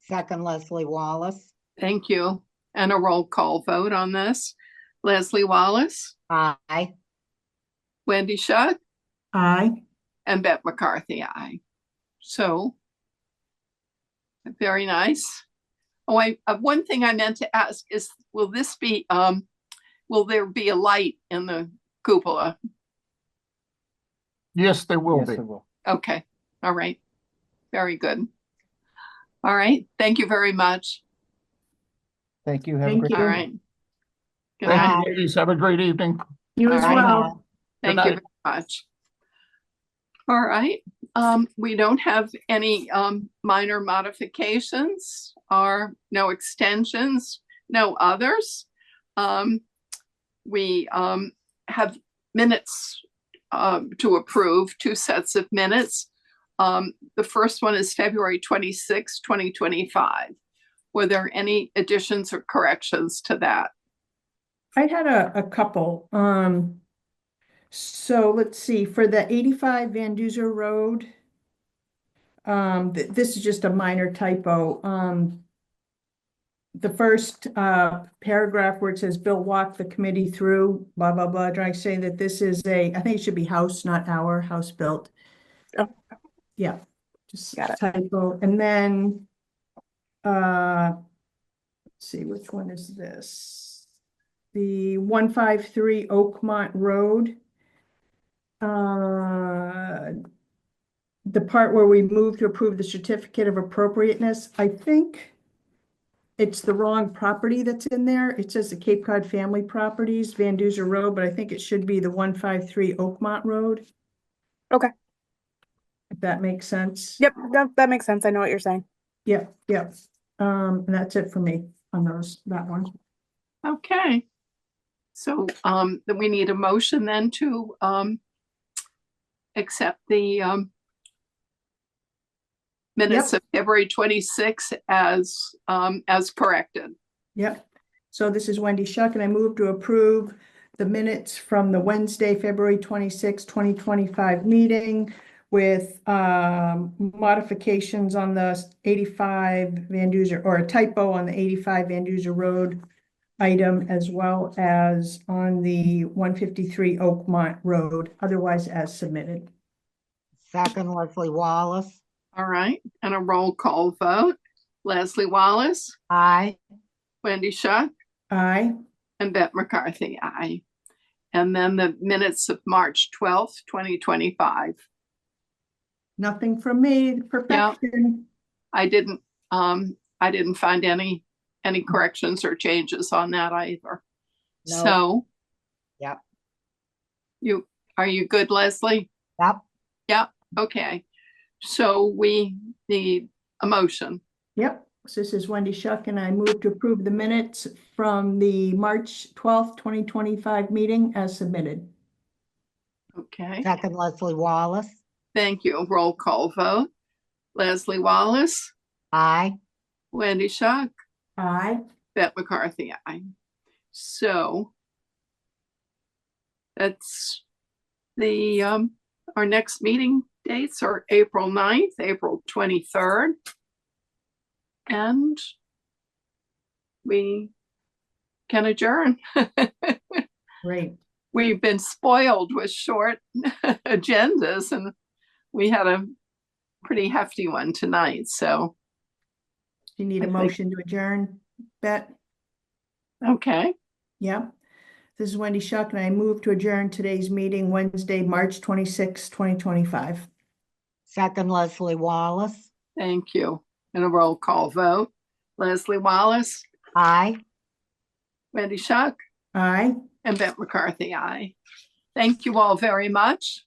Second, Leslie Wallace. Thank you. And a roll call vote on this. Leslie Wallace. Aye. Wendy Shuck. Aye. And Bette McCarthy, aye. So, very nice. Oh, one thing I meant to ask is, will there be a light in the cupola? Yes, there will be. Okay. All right. Very good. All right. Thank you very much. Thank you. Have a great All right. Good Thank night. you, ladies. Have a great evening. You as well. Thank you very much. All right. We don't have any minor modifications or no extensions, no others. We have minutes to approve, 2 sets of minutes. The first one is February 26, 2025. Were there any additions or corrections to that? I had a couple. So let's see, for the 85 Van Duzer Road, this is just a minor typo. The first paragraph where it says Bill walked the committee through, blah, blah, blah, trying to say that this is I think it should be house, not our house built. Oh. Yeah, just Got it. typo. And then, let's see, which one is this? The 153 Oakmont Road. The part where we move to approve the certificate of appropriateness, I think it's the wrong property that's in there. It says the Cape Cod Family Properties, Van Duzer Road, but I think it should be the 153 Oakmont Road. Okay. If that makes sense. Yep, that makes sense. I know what you're saying. Yep, yep. And that's it for me on that one. Okay. So then we need a motion then to accept the minutes of February 26th as corrected. Yep. So this is Wendy Shuck, and I move to approve the minutes from the Wednesday, February 26, 2025 meeting with modifications on the 85 Van Duzer, or a typo on the 85 Van Duzer Road item, as well as on the 153 Oakmont Road, otherwise as submitted. Second, Leslie Wallace. All right. And a roll call vote. Leslie Wallace. Aye. Wendy Shuck. Aye. And Bette McCarthy. Aye. And then the minutes of March 12th, 2025. Nothing from me. Perfection. I didn't find any corrections or changes on that either. No. So yep. Are you good, Leslie? Yep. Yep. Okay. So we need a motion. Yep. So this is Wendy Shuck, and I move to approve the minutes from the March 12th, 2025 meeting as submitted. Okay. Second, Leslie Wallace. Thank you. Roll call vote. Leslie Wallace. Aye. Wendy Shuck. Aye. Bette McCarthy. Aye. So that's the our next meeting dates are April 9th, April 23rd. And we can adjourn. Great. We've been spoiled with short agendas, and we had a pretty hefty one tonight. So you need a motion to adjourn, Bette? Okay. Yep. This is Wendy Shuck, and I move to adjourn today's meeting Wednesday, March 26, 2025. Second, Leslie Wallace. Thank you. And a roll call vote. Leslie Wallace. Aye. Wendy Shuck. Aye. And Bette McCarthy. Aye. Thank you all very much.